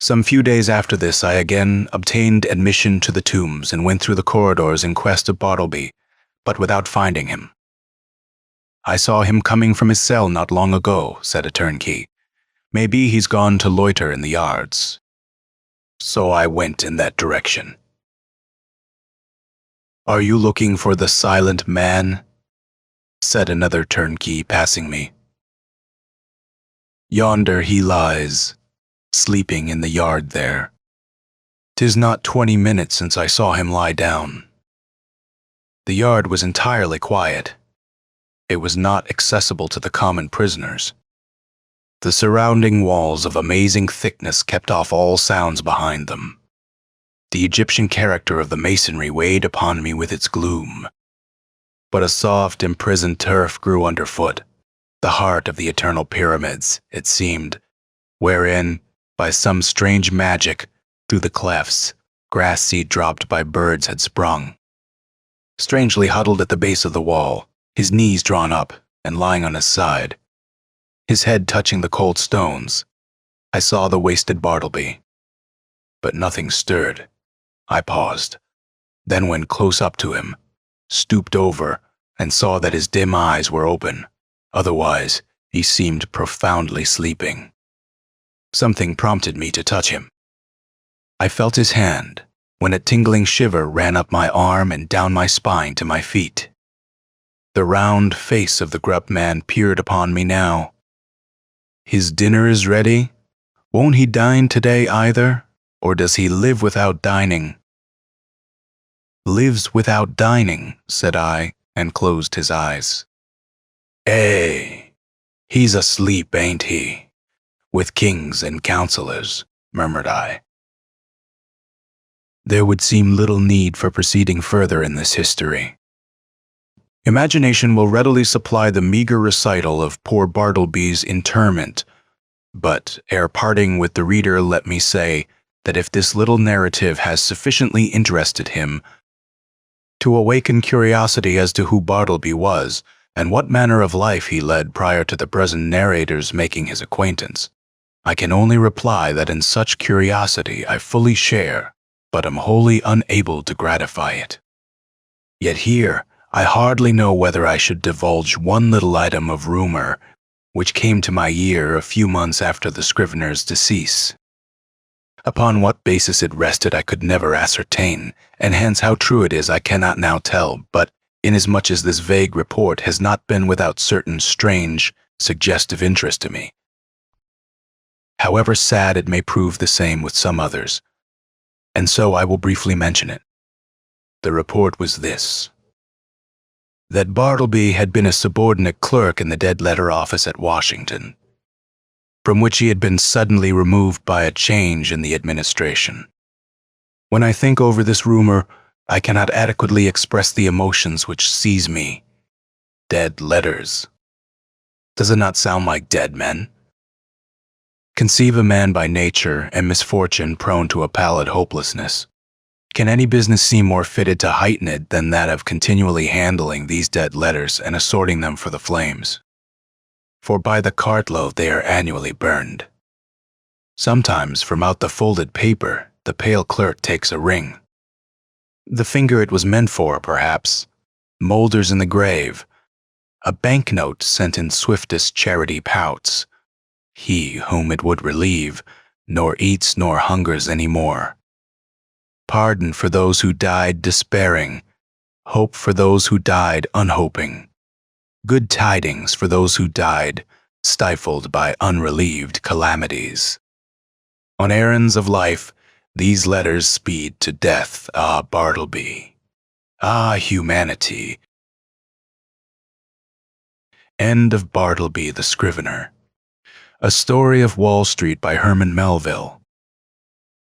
Some few days after this, I again obtained admission to the tombs and went through the corridors in quest of Bartleby, but without finding him. "I saw him coming from his cell not long ago," said a turnkey. "Maybe he's gone to loiter in the yards." So I went in that direction. "Are you looking for the silent man?" said another turnkey, passing me. "Yonder he lies, sleeping in the yard there. 'Tis not 20 minutes since I saw him lie down." The yard was entirely quiet. It was not accessible to the common prisoners. The surrounding walls of amazing thickness kept off all sounds behind them. The Egyptian character of the masonry weighed upon me with its gloom. But a soft, imprisoned turf grew underfoot, the heart of the eternal pyramids, it seemed, wherein, by some strange magic, through the clefts, grass seed dropped by birds had sprung. Strangely huddled at the base of the wall, his knees drawn up and lying on his side, his head touching the cold stones, I saw the wasted Bartleby. But nothing stirred. I paused, then went close up to him, stooped over, and saw that his dim eyes were open. Otherwise, he seemed profoundly sleeping. Something prompted me to touch him. I felt his hand, when a tingling shiver ran up my arm and down my spine to my feet. The round face of the grub man peered upon me now. "His dinner is ready? Won't he dine today either? Or does he live without dining?" "Lives without dining," said I, and closed his eyes. "Eh, he's asleep, ain't he? With kings and counselors," murmured I. There would seem little need for proceeding further in this history. Imagination will readily supply the meager recital of poor Bartleby's interment, but ere parting with the reader, let me say that if this little narrative has sufficiently interested him to awaken curiosity as to who Bartleby was and what manner of life he led prior to the present narrator's making his acquaintance, I can only reply that in such curiosity I fully share, but am wholly unable to gratify it. Yet here I hardly know whether I should divulge one little item of rumor which came to my ear a few months after the Scrivener's decease. Upon what basis it rested I could never ascertain, and hence how true it is I cannot now tell, but inasmuch as this vague report has not been without certain strange, suggestive interest to me. However sad it may prove the same with some others, and so I will briefly mention it. The report was this: that Bartleby had been a subordinate clerk in the dead letter office at Washington, from which he had been suddenly removed by a change in the administration. When I think over this rumor, I cannot adequately express the emotions which seize me. Dead letters. Does it not sound like dead men? Conceive a man by nature and misfortune prone to a pallid hopelessness. Can any business seem more fitted to heighten it than that of continually handling these dead letters and assorting them for the flames? For by the cartload they are annually burned. Sometimes from out the folded paper the pale clerk takes a ring. The finger it was meant for, perhaps, Moulders in the grave, a banknote sent in swiftest charity pouts. He whom it would relieve, nor eats nor hungers any more. Pardon for those who died despairing, hope for those who died unhoping. Good tidings for those who died, stifled by unrelieved calamities. On errands of life, these letters speed to death. Ah, Bartleby! Ah, humanity! End of Bartleby the Scrivener. A story of Wall Street by Herman Melville.